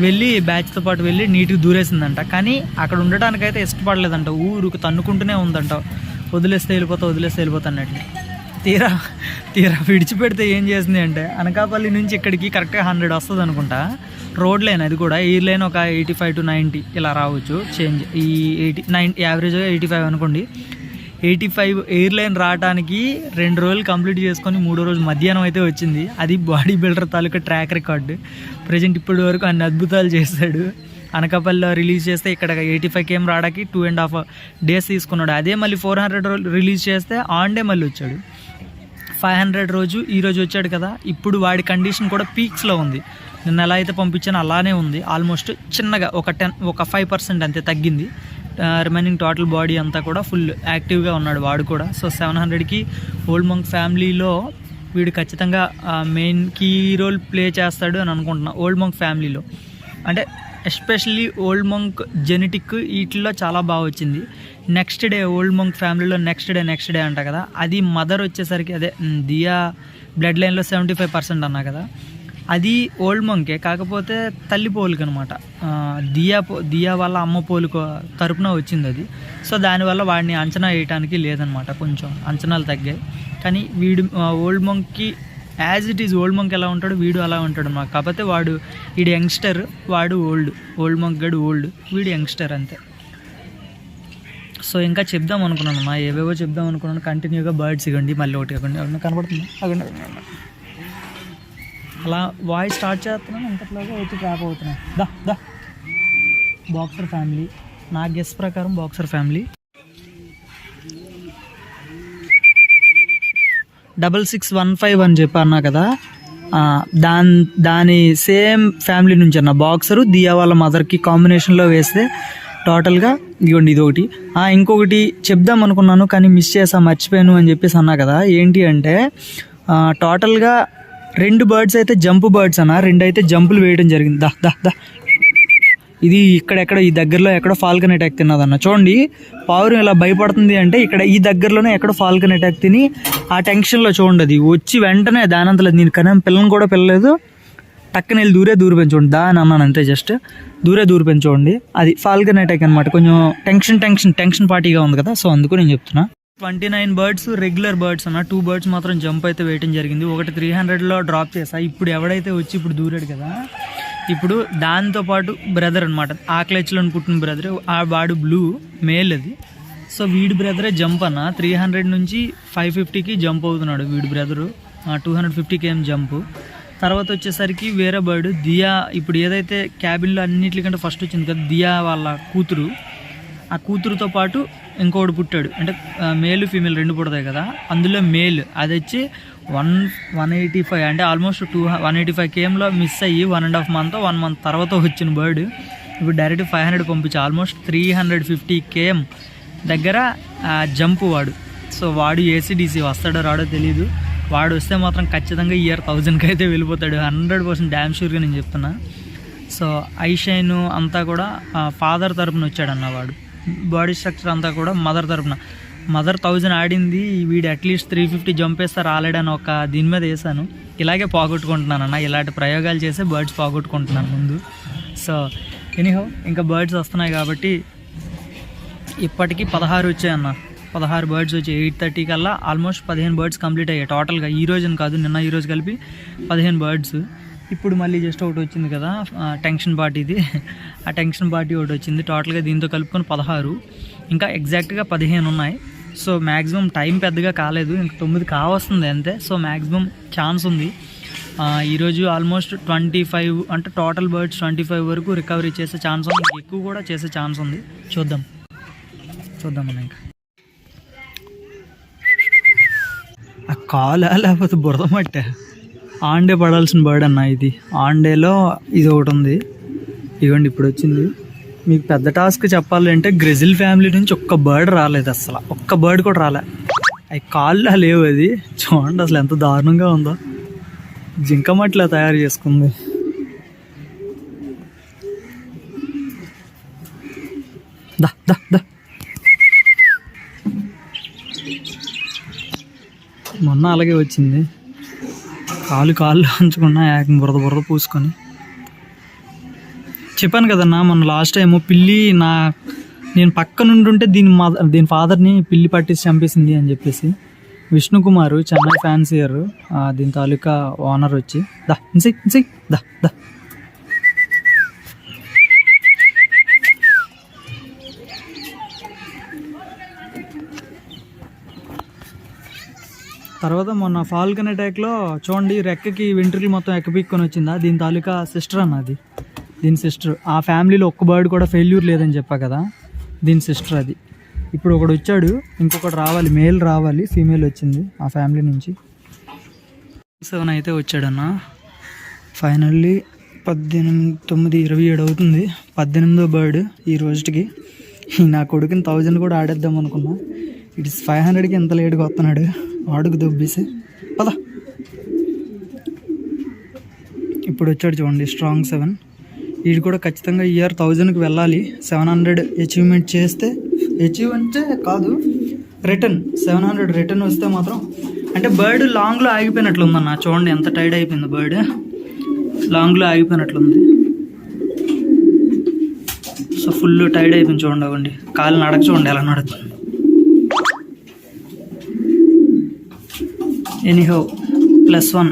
వెళ్ళి బ్యాచ్తో పాటు వెళ్ళి నీట్గా దూరేసిందంట. కానీ అక్కడ ఉండటానికైతే ఇష్టపడలేదంట, ఊరుకు తన్నుకుంటూనే ఉందంట, వదిలేస్తే వెళ్ళిపోతా అన్నట్టు. తీరా విడిచిపెడితే ఏం చేసింది అంటే, అనకాపల్లి నుంచి ఇక్కడికి కరెక్ట్గా 100 వస్తుంది అనుకుంటా. రోడ్ లైన్, అది కూడా ఎయిర్ లైన్ ఒక 85 to 90 ఇలా రావచ్చు చేంజ్. ఈ 90 యావరేజ్గా 85 అనుకోండి. 85 ఎయిర్ లైన్ రావడానికి 2 రోజులు కంప్లీట్ చేసుకొని 3వ రోజు మధ్యాహ్నం అయితే వచ్చింది. అది బాడీ బిల్డర్ తాలూకా ట్రాక్ రికార్డు. ప్రజెంట్ ఇప్పటి వరకు అన్ని అద్భుతాలు చేశాడు. అనకాపల్లిలో రిలీజ్ చేస్తే ఇక్కడ 85 km రావడానికి 2.5 days తీసుకున్నాడు. అదే మళ్ళీ 400 రిలీజ్ చేస్తే ఆన్ డే మళ్ళీ వచ్చాడు. 500 రోజు ఈరోజు వచ్చాడు కదా. ఇప్పుడు వాడి కండిషన్ కూడా పీక్స్లో ఉంది. నిన్న ఎలా అయితే పంపించానో అలానే ఉంది. ఆల్మోస్ట్ చిన్నగా ఒక 5% అంతే తగ్గింది. రిమైనింగ్ టోటల్ బాడీ అంతా కూడా ఫుల్ యాక్టివ్గా ఉన్నాడు వాడు కూడా. సో 700కి ఓల్డ్ మంక్ ఫ్యామిలీలో వీడు ఖచ్చితంగా మెయిన్ కీ రోల్ ప్లే చేస్తాడు అని అనుకుంటున్నా ఓల్డ్ మంక్ ఫ్యామిలీలో. అంటే ఎస్పెషల్లీ ఓల్డ్ మంక్ జెనెటిక్ వీటిల్లో చాలా బాగా వచ్చింది. నెక్స్ట్ డే ఓల్డ్ మంక్ ఫ్యామిలీలో నెక్స్ట్ డే అంట కదా, అది మదర్ వచ్చేసరికి అదే దియా బ్లడ్ లైన్లో 75% అన్నా కదా, అది ఓల్డ్ మంకే, కాకపోతే తల్లి పోలిక అనమాట. దియా వాళ్ళ అమ్మ పోలిక తరపున వచ్చింది అది. సో దానివల్ల వాడిని అంచనా వేయటానికి లేదనమాట, కొంచెం అంచనాలు తగ్గాయి. కానీ వీడు ఓల్డ్ మంక్కి as it is Old Monk ఎలా ఉంటాడు వీడు అలా ఉంటాడు మాకు. కాకపోతే వీడు యంగ్స్టర్, వాడు ఓల్డ్ మంక్ గడు ఓల్డ్, వీడు యంగ్స్టర్ అంతే. సో ఇంకా చెప్దాం అనుకున్నాను ఏవేవో చెప్దాం అనుకున్నాను. కంటిన్యూగా బర్డ్స్ ఇవ్వండి, మళ్ళీ ఒకటి ఇవ్వండి, కనపడుతుంది అలా వాయిస్ స్టార్ట్ చేస్తున్నాను, అంతట్లాగా వచ్చి ట్రాప్ అవుతున్నాయి. దా బాక్సర్ ఫ్యామిలీ, నా గెస్ ప్రకారం బాక్సర్ ఫ్యామిలీ. 6615 అని చెప్పి అన్నా కదా, దాని సేమ్ ఫ్యామిలీ నుంచి అన్న బాక్సరు దియా వాళ్ళ మదర్కి కాంబినేషన్లో వేస్తే టోటల్గా ఇవ్వండి ఇది ఒకటి. ఇంకొకటి చెప్దాం అనుకున్నాను కానీ మిస్ చేసా, మర్చిపోయాను అని చెప్పేసి అన్నా కదా. ఏంటి అంటే టోటల్గా 2 బర్డ్స్ అయితే జంప్ బర్డ్స్ అన్న, 2 అయితే జంపులు వేయడం జరిగింది. దా ఇది ఇక్కడెక్కడ ఈ దగ్గరలో ఎక్కడో ఫాల్కన్ అటాక్ తిన్నదన్న. చూడండి పావురం ఇలా భయపడుతుంది అంటే ఇక్కడ ఈ దగ్గరలోనే ఎక్కడో ఫాల్కన్ అటాక్ తిని ఆ టెన్షన్లో చూడండి అది వచ్చి వెంటనే దానంతలేదు. నేను కన్నా పిల్లని కూడా పిల్లలేదు, టక్కన వెళ్ళి దూరిపోయింది చూడండి. అని అన్నాను అంతే, జస్ట్ దూరిపోయింది చూడండి. అది ఫాల్కన్ అటాక్ అనమాట. కొంచెం టెన్షన్ పార్టీగా ఉంది కదా, సో అందుకు నేను చెప్తున్నా. 29 బర్డ్స్ రెగ్యులర్ బర్డ్స్ అన్న, 2 బర్డ్స్ మాత్రం జంప్ అయితే వేయటం జరిగింది. ఒకటి 300లో డ్రాప్ చేసా. ఇప్పుడు ఎవడైతే వచ్చి ఇప్పుడు దూరాడు కదా, ఇప్పుడు దాంతోపాటు బ్రదర్ అనమాట, ఆ క్లచ్లో పుట్టిన బ్రదర్, ఆ వాడు బ్లూ మేల్ అది. సో వీడి బ్రదరే జంప్ అన్న, 300 నుంచి 550కి జంప్ అవుతున్నాడు వీడి బ్రదరు, 250 km జంపు. తర్వాత వచ్చేసరికి వేరే బర్డ్ దియా, ఇప్పుడు ఏదైతే క్యాబిన్లో అన్నిటికంటే ఫస్ట్ వచ్చింది కదా దియా వాళ్ళ కూతురు, ఆ కూతురుతో పాటు ఇంకోటి పుట్టాడు. అంటే మేల్ ఫీమేల్ 2 పుడతాయి కదా, అందులో మేల్ అది వచ్చి 185 అంటే ఆల్మోస్ట్ 185 kmలో మిస్ అయ్యి 1.5 month తర్వాత వచ్చిన బర్డ్ ఇప్పుడు డైరెక్ట్ 500 పంపించి ఆల్మోస్ట్ 350 km దగ్గర జంప్ వాడు. సో వాడు ఏసీడీసీ వస్తాడో రాడో తెలీదు, వాడు వస్తే మాత్రం ఖచ్చితంగా ఇయర్ 1000కి అయితే వెళ్ళిపోతాడు, 100% డ్యామ్ షూర్గా నేను చెప్తున్నా. సో ఐషైన్ అంతా కూడా ఫాదర్ తరపున వచ్చాడన్న వాడు, బాడీ స్ట్రక్చర్ అంతా కూడా మదర్ తరపున. మదర్ 1000 ఆడింది, వీడు అట్లీస్ట్ 350 జంప్ వేస్తే రాలేడని ఒక దీని మీద వేసాను. ఇలాగే పోగొట్టుకుంటున్నాను అన్న, ఇలాంటి ప్రయోగాలు చేసి బర్డ్స్ పోగొట్టుకుంటున్నాను ముందు. సో ఎనీహౌ ఇంకా బర్డ్స్ వస్తున్నాయి కాబట్టి ఇప్పటికీ 16 వచ్చాయన్న. 16 బర్డ్స్ వచ్చాయి. 8:30 కల్లా ఆల్మోస్ట్ 15 బర్డ్స్ కంప్లీట్ అయ్యాయి టోటల్గా. ఈ రోజుని కాదు, నిన్న ఈ రోజు కలిపి 15 బర్డ్స్. ఇప్పుడు మళ్ళీ జస్ట్ ఒకటి వచ్చింది కదా టెన్షన్ పార్టీది, ఆ టెన్షన్ పార్టీ ఒకటి వచ్చింది. టోటల్గా దీంతో కలుపుకొని 16, ఇంకా ఎగ్జాక్ట్గా 15 ఉన్నాయి. సో మ్యాక్సిమం టైం పెద్దగా కాలేదు, ఇంకా 9 కావస్తుంది అంతే. సో మ్యాక్సిమం ఛాన్స్ ఉంది. ఈరోజు ఆల్మోస్ట్ 25 అంటే టోటల్ బర్డ్స్ 25 వరకు రికవరీ చేసే ఛాన్స్ ఉంది, ఎక్కువ కూడా చేసే ఛాన్స్ ఉంది. చూద్దాం అన్న. ఇంకా ఆ కాలా లేకపోతే బురద మట్టే ఆండే పడాల్సిన బర్డ్ అన్న ఇది. ఆండేలో ఇది ఒకటి ఉంది, ఇవ్వండి ఇప్పుడు వచ్చింది. మీకు పెద్ద టాస్క్ చెప్పాలంటే గ్రెజిల్ ఫ్యామిలీ నుంచి ఒక్క బర్డ్ రాలేదు, అసలు ఒక్క బర్డ్ కూడా రాలే. అవి కాళ్ళ లేవు, అది చూడండి అసలు ఎంత దారుణంగా ఉందో. జింకమట్లా తయారు చేసుకుంది. దా దా దా మొన్న అలాగే వచ్చింది, కాళ్ళు ఉంచుకున్నా ఏకం బురద పూసుకొని. చెప్పాను కదన్నా మొన్న లాస్ట్ టైము పిల్లి నేను పక్క నుండి ఉంటే దీని ఫాదర్ని పిల్లి పట్టేసి చంపేసింది అని చెప్పేసి. విష్ణుకుమారు చెన్నై ఫ్యాన్సీయర్, దీని తాలూకా ఓనర్ వచ్చి దా దా దా తర్వాత మొన్న ఫాల్కన్ అటాక్లో చూడండి రెక్కకి వెంట్రుకలు మొత్తం ఎక్కపిక్కొని వచ్చిందా, దీని తాలూకా సిస్టర్ అన్నది. దీని సిస్టర్. ఆ ఫ్యామిలీలో ఒక్క బర్డ్ కూడా ఫెయిల్యూర్ లేదని చెప్పా కదా, దీని సిస్టర్ అది. ఇప్పుడు ఒకడు వచ్చాడు, ఇంకొకటి రావాలి, మేల్ రావాలి, ఫీమేల్ వచ్చింది ఆ ఫ్యామిలీ నుంచి. 7 అయితే వచ్చాడన్న. ఫైనల్లీ 9:27 అవుతుంది, 18వ బర్డ్ ఈ రోజుకి. నా కొడుకుని 1000 కూడా ఆడేద్దాం అనుకున్నా, ఇట్స్ 500కి ఎంత లేట్గా వస్తున్నాడు, ఆడుకు దొబ్బేసి పద. ఇప్పుడు వచ్చాడు చూడండి స్ట్రాంగ్ 7. వీడు కూడా ఖచ్చితంగా ఇయర్ 1000కి వెళ్ళాలి. 700 అచీవ్మెంట్ చేస్తే, అచీవ్ అంటే కాదు రిటర్న్, 700 రిటర్న్ వస్తే మాత్రం. అంటే బర్డ్ లాంగ్లో ఆగిపోయినట్లుందన్న, చూడండి ఎంత టైర్డ్ అయిపోయింది బర్డ్, లాంగ్లో ఆగిపోయినట్లుంది. సో ఫుల్ టైర్డ్ అయిపోయింది చూడండి. అవ్వండి కాళ్ళు నడక చూడండి ఎలా నడుతుంది. ఎనీహౌ +1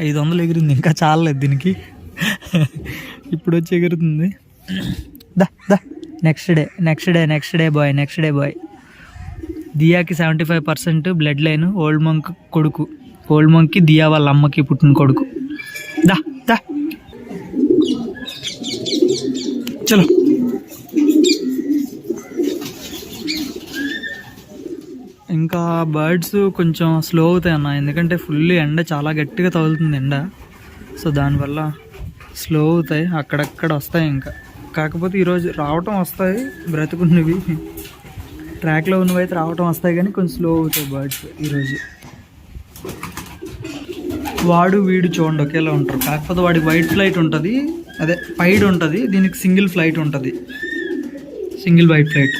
500 ఎగిరింది, ఇంకా చాలలేదు దీనికి. ఇప్పుడు వచ్చి ఎగురుతుంది. దా దా నెక్స్ట్ డే బాయ్. దియాకి 75% బ్లడ్ లైన్, ఓల్డ్ మంక్ కొడుకు. ఓల్డ్ మంక్కి దియా వాళ్ళ అమ్మకి పుట్టిన కొడుకు. దా దా చలో. ఇంకా బర్డ్స్ కొంచెం స్లో అవుతాయి అన్న, ఎందుకంటే ఫుల్ ఎండ, చాలా గట్టిగా తగులుతుంది ఎండ. సో దానివల్ల స్లో అవుతాయి, అక్కడక్కడ వస్తాయి ఇంకా. కాకపోతే ఈరోజు రావటం వస్తాయి, బ్రతుకున్నవి ట్రాక్లో ఉన్నవి అయితే రావటం వస్తాయి, కానీ కొంచెం స్లో అవుతాయి బర్డ్స్ ఈరోజు. వాడు వీడు చూడండి ఒకేలా ఉంటారు, కాకపోతే వాడికి వైట్ ఫ్లైట్ ఉంటుంది, అదే పైడ్ ఉంటుంది, దీనికి సింగిల్ ఫ్లైట్ ఉంటుంది, సింగిల్ వైట్ ఫ్లైట్.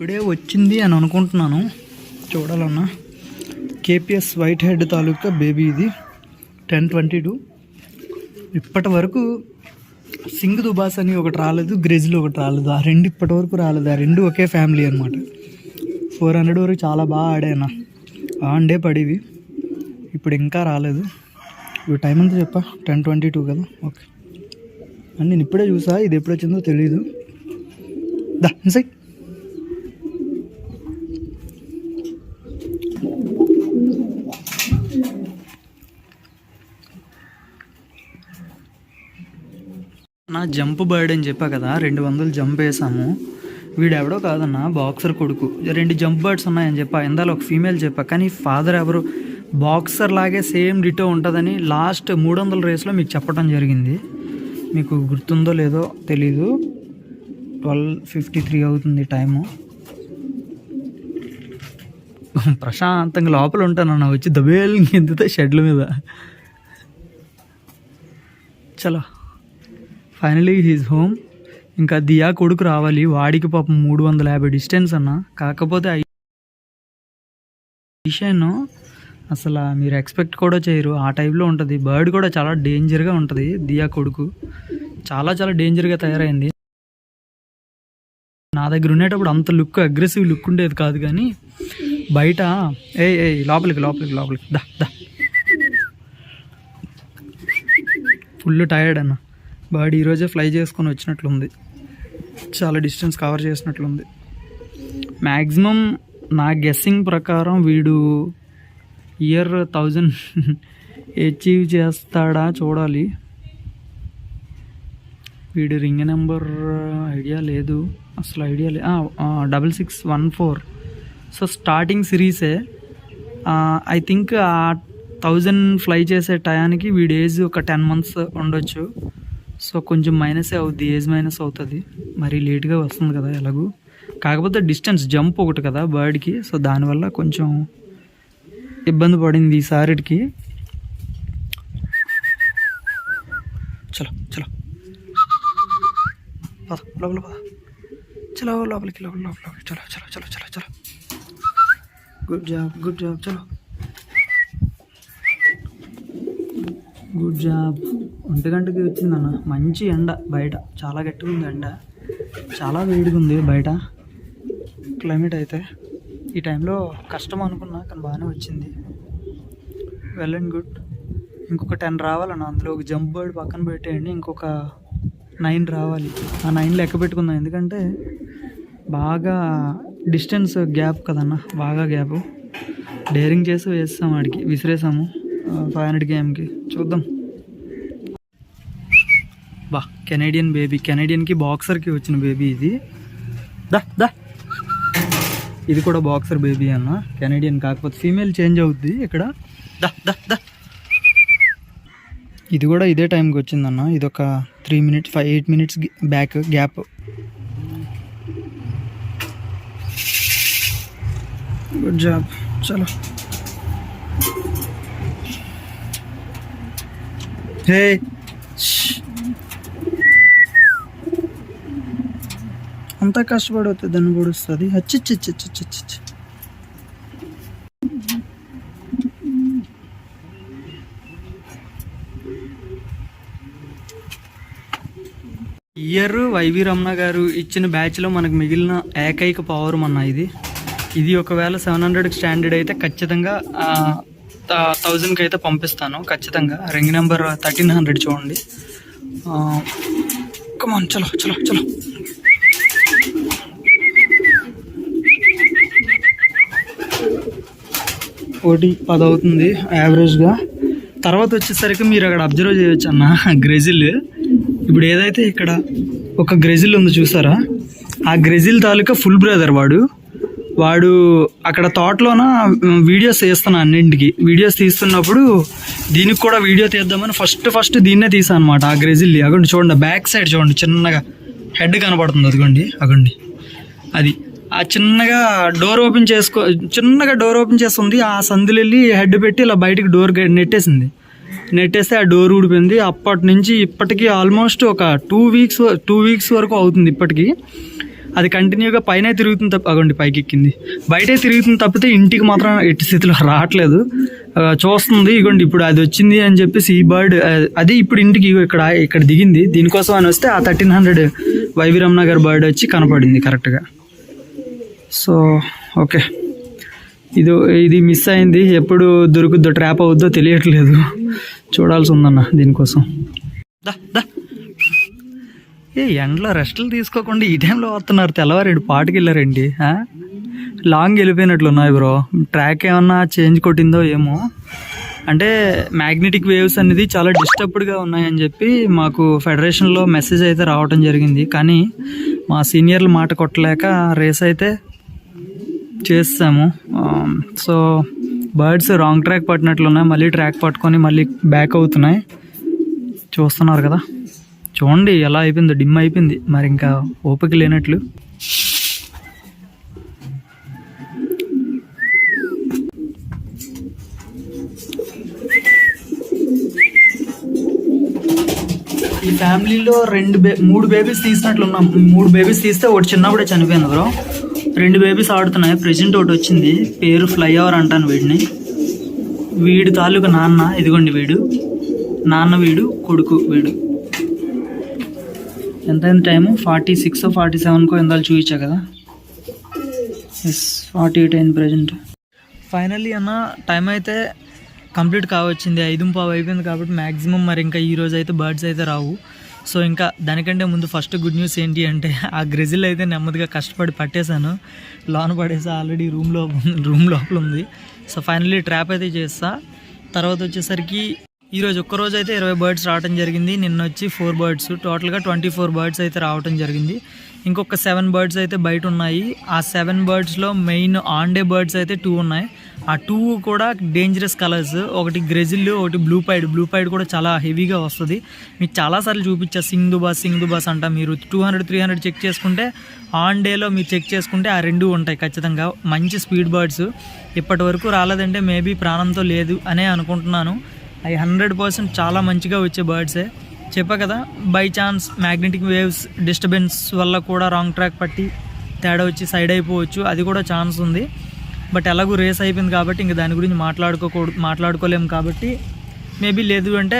ఇప్పుడే వచ్చింది అని అనుకుంటున్నాను, చూడాలన్నా. కేపీఎస్ వైట్ హెడ్ తాలూకా బేబీ ఇది, 1022. ఇప్పటి వరకు సింగ్ దుబాస్ అని ఒకటి రాలేదు, గ్రెజిల్ ఒకటి రాలేదు, ఆ రెండు ఇప్పటి వరకు రాలేదు. ఆ రెండు ఒకే ఫ్యామిలీ అనమాట. 400 వరకు చాలా బాగా ఆడాను, ఆండే పడేవి. ఇప్పుడు ఇంకా రాలేదు. ఇప్పుడు టైం అంతా చెప్పా, 10:22 కదా. ఓకే అని నేను ఇప్పుడే చూసా, ఇది ఎప్పుడు వచ్చిందో తెలీదు. దా ఇన్సైడ్. నా జంప్ బర్డ్ అని చెప్పా కదా, 200 జంప్ వేసాము. వీడెవడో కాదన్న, బాక్సర్ కొడుకు. 2 జంప్ బర్డ్స్ ఉన్నాయని చెప్పా, ఇందాలో ఒక ఫీమేల్ చెప్పా, కానీ ఫాదర్ ఎవరు బాక్సర్ లాగే సేమ్ డిటో ఉంటుందని లాస్ట్ 300 రేస్లో మీకు చెప్పడం జరిగింది. మీకు గుర్తుందో లేదో తెలీదు. 12:53 అవుతుంది టైము. ప్రశాంతంగా లోపల ఉంటానన్న, వచ్చి దబేలు గిందుతా షెడ్ల మీద. చలో ఫైనలీ హీజ్ హోమ్. ఇంకా దియా కొడుకు రావాలి, వాడికి పాపం 350 డిస్టెన్స్ అన్న. కాకపోతే విషయం అసలు మీరు ఎక్స్పెక్ట్ కూడా చేయరు, ఆ టైప్లో ఉంటుంది. బర్డ్ కూడా చాలా డేంజర్గా ఉంటుంది. దియా కొడుకు చాలా చాలా డేంజర్గా తయారైంది. నా దగ్గర ఉండేటప్పుడు అంత లుక్, అగ్రెసివ్ లుక్ ఉండేది కాదు, కానీ బయట ఏ లోపలికి లోపలికి లోపలికి దా దా. ఫుల్ టైర్డ్ అన్న. బర్డ్ ఈరోజే ఫ్లై చేసుకొని వచ్చినట్లుంది, చాలా డిస్టెన్స్ కవర్ చేసినట్లుంది. మ్యాక్సిమం నా గెస్సింగ్ ప్రకారం వీడు ఇయర్ 1000 అచీవ్ చేస్తాడా చూడాలి. వీడి రింగ్ నెంబర్ ఐడియా లేదు, అసలు ఐడియా లేదు. 6614. సో స్టార్టింగ్ సిరీసే. ఐ థింక్ 1000 ఫ్లై చేసే టయానికి వీడి ఏజ్ ఒక 10 months ఉండొచ్చు. సో కొంచెం మైనసే అవుద్ది, ఏజ్ మైనస్ అవుతుంది. మరీ లేట్గా వస్తుంది కదా ఎలాగూ. కాకపోతే డిస్టెన్స్ జంప్ ఒకటి కదా బర్డ్కి, సో దానివల్ల కొంచెం ఇబ్బంది పడింది ఈసారికి. చలో చలో లోపల పద, చలో లోపలికి లోపల లోపలికి చలో చలో చలో చలో చలో. గుడ్ జాబ్ గుడ్ జాబ్, చలో గుడ్ జాబ్. 1 గంటకి వచ్చిందన్న. మంచి ఎండ బయట, చాలా గట్టిగా ఉంది ఎండ, చాలా వేడిగా ఉంది బయట క్లైమేట్ అయితే. ఈ టైంలో కష్టం అనుకున్నా, కానీ బాగానే వచ్చింది. Well and good. ఇంకొక 10 రావాలన్న. అందులో ఒక జంప్ బర్డ్ పక్కన పెట్టేయండి, ఇంకొక 9 రావాలి. ఆ 9 లెక్క పెట్టుకుందాం, ఎందుకంటే బాగా డిస్టెన్స్ గ్యాప్ కదన్న, బాగా గ్యాప్. డేరింగ్ చేసి వేస్తాము, ఆడికి విసిరేసాము 500 గేమ్కి. చూద్దాం. బా కెనేడియన్ బేబీ, కెనేడియన్కి బాక్సర్కి వచ్చిన బేబీ ఇది. దా దా, ఇది కూడా బాక్సర్ బేబీ అన్న, కెనేడియన్. కాకపోతే ఫీమేల్ చేంజ్ అవుద్ది ఇక్కడ. దా దా దా. ఇది కూడా ఇదే టైంకి వచ్చిందన్న. ఇది ఒక 8 minutes back gap. Good job. చలో హే, అంతా కష్టపడి అవుతుంది, దాన్ని పొడుస్తుంది. హచ్చిచ్చిచ్చిచ్చిచ్చిచ్చి. ఇయర్ వైవి రమణ గారు ఇచ్చిన బ్యాచ్లో మనకు మిగిలిన ఏకైక పవర్ అన్న ఇది. ఇది ఒకవేళ 700కి స్టాండర్డ్ అయితే ఖచ్చితంగా 1000కి అయితే పంపిస్తాను ఖచ్చితంగా. రింగ్ నెంబర్ 1300 చూడండి. కమాన్ చలో చలో చలో. ఒకటి 10 అవుతుంది యావరేజ్గా. తర్వాత వచ్చేసరికి మీరు అక్కడ అబ్జర్వ్ చేయొచ్చు అన్న, గ్రెజిల్. ఇప్పుడు ఏదైతే ఇక్కడ ఒక గ్రెజిల్ ఉంది చూసారా, ఆ గ్రెజిల్ తాలూకా ఫుల్ బ్రదర్ వాడు అక్కడ తోటలోన వీడియోస్ తీస్తాను, అన్నింటికి వీడియోస్ తీస్తున్నప్పుడు దీనికి కూడా వీడియో తీద్దామని ఫస్ట్ దీన్నే తీసాను అనమాట. ఆ గ్రెజిల్ అగండి చూడండి, బ్యాక్ సైడ్ చూడండి, చిన్నగా హెడ్ కనపడుతుంది అదిగోండి, అగండి అది. ఆ చిన్నగా డోర్ ఓపెన్ చేస్తుంది. ఆ సందులు వెళ్ళి హెడ్ పెట్టి ఇలా బయటికి డోర్ నెట్టేస్తే ఆ డోర్ ఊడిపోయింది. అప్పటి నుంచి ఇప్పటికీ ఆల్మోస్ట్ ఒక 2 weeks వరకు అవుతుంది ఇప్పటికీ. అది కంటిన్యూగా పైన తిరుగుతుంది అగండి, పైకి ఎక్కింది, బయటే తిరుగుతుంది తప్పితే ఇంటికి మాత్రం ఎట్టి స్థితిలో రావట్లేదు. చూస్తుంది ఇగోండి, ఇప్పుడు అది వచ్చింది అని చెప్పేసి ఈ బర్డ్ అది ఇప్పుడు ఇంటికి ఇక్కడ దిగింది. దీనికోసం అని వస్తే ఆ 1300 వైవి రమణ గారి బర్డ్ వచ్చి కనపడింది కరెక్ట్గా. సో ఓకే, ఇది మిస్ అయింది. ఎప్పుడు దొరుకుద్దో, ట్రాప్ అవుద్దో తెలియట్లేదు, చూడాల్సి ఉందన్న దీనికోసం. దా దా. ఎండలో రెస్టులు తీసుకోకుండా ఈ టైంలో వస్తున్నారు, తెల్లవారు పాటకి వెళ్ళారండి. లాంగ్ వెళ్ళిపోయినట్లున్నాయి బ్రో. ట్రాక్ ఏమన్నా చేంజ్ కొట్టిందో ఏమో. అంటే మ్యాగ్నెటిక్ వేవ్స్ అనేది చాలా డిస్టర్బ్డ్గా ఉన్నాయని చెప్పి మాకు ఫెడరేషన్లో మెసేజ్ అయితే రావడం జరిగింది. కానీ మా సీనియర్లు మాట కొట్టలేక రేస్ అయితే చేస్తాము. సో బర్డ్స్ రాంగ్ ట్రాక్ పట్టినట్లున్నాయి, మళ్ళీ ట్రాక్ పట్టుకొని మళ్ళీ బ్యాక్ అవుతున్నాయి. చూస్తున్నారు కదా, చూడండి ఎలా అయిపోయిందో, డిమ్ అయిపోయింది. మరి ఇంకా ఓపిక లేనట్లు. ఫ్యామిలీలో 3 బేబీస్ తీసినట్లున్నాం. 3 బేబీస్ తీస్తే ఒకటి చిన్నప్పుడే చనిపోయింది బ్రో. 2 బేబీస్ ఆడుతున్నాయి. ప్రెజెంట్ ఒకటి వచ్చింది, పేరు ఫ్లైఓవర్ అంటాను వీడిని. వీడు తాలూకు నాన్న, ఇదిగోండి వీడు నాన్న, వీడు కొడుకు. వీడు ఎంతైంది టైము? 46 47 ఎందాలు చూపించా కదా. ఎస్ 48 అయింది ప్రజెంట్. ఫైనల్లీ అన్న టైం అయితే కంప్లీట్ కావచ్చింది. 5:15 అయిపోయింది కాబట్టి మ్యాక్సిమం మరి ఇంకా ఈరోజు అయితే బర్డ్స్ అయితే రావు. సో ఇంకా దానికంటే ముందు ఫస్ట్ గుడ్ న్యూస్ ఏంటి అంటే ఆ గ్రెజిల్ అయితే నెమ్మదిగా కష్టపడి పట్టేశాను, లోన పడేసా. ఆల్రెడీ రూమ్ లోపల ఉంది. సో ఫైనల్లీ ట్రాప్ అయితే చేస్తా. తర్వాత వచ్చేసరికి ఈరోజు ఒక్కరోజు అయితే 20 బర్డ్స్ రావడం జరిగింది. నిన్న వచ్చి 4 బర్డ్స్, టోటల్గా 24 బర్డ్స్ అయితే రావడం జరిగింది. ఇంకొక 7 బర్డ్స్ అయితే బయట ఉన్నాయి. ఆ 7 బర్డ్స్లో మెయిన్ ఆన్ డే బర్డ్స్ అయితే 2 ఉన్నాయి. ఆ 2 కూడా డేంజరస్ కలర్స్. ఒకటి గ్రెజిల్, ఒకటి బ్లూ పైడ్ కూడా చాలా హెవీగా వస్తుంది. మీకు చాలాసార్లు చూపించా సింగ్ దుబాస్ అంట. మీరు 200-300 చెక్ చేసుకుంటే ఆన్ డేలో మీరు చెక్ చేసుకుంటే ఆ 2 ఉంటాయి ఖచ్చితంగా. మంచి స్పీడ్ బర్డ్స్. ఇప్పటి వరకు రాలేదంటే మేబీ ప్రాణంతో లేదు అనే అనుకుంటున్నాను. అవి 100% చాలా మంచిగా వచ్చే బర్డ్సే. చెప్పా కదా, by chance magnetic waves disturbance వల్ల కూడా రాంగ్ ట్రాక్ పట్టి తేడా వచ్చి సైడ్ అయిపోవచ్చు, అది కూడా ఛాన్స్ ఉంది. బట్ ఎలాగూ రేస్ అయిపోయింది కాబట్టి ఇంక దాని గురించి మాట్లాడుకోలేము కాబట్టి మేబీ లేదు అంటే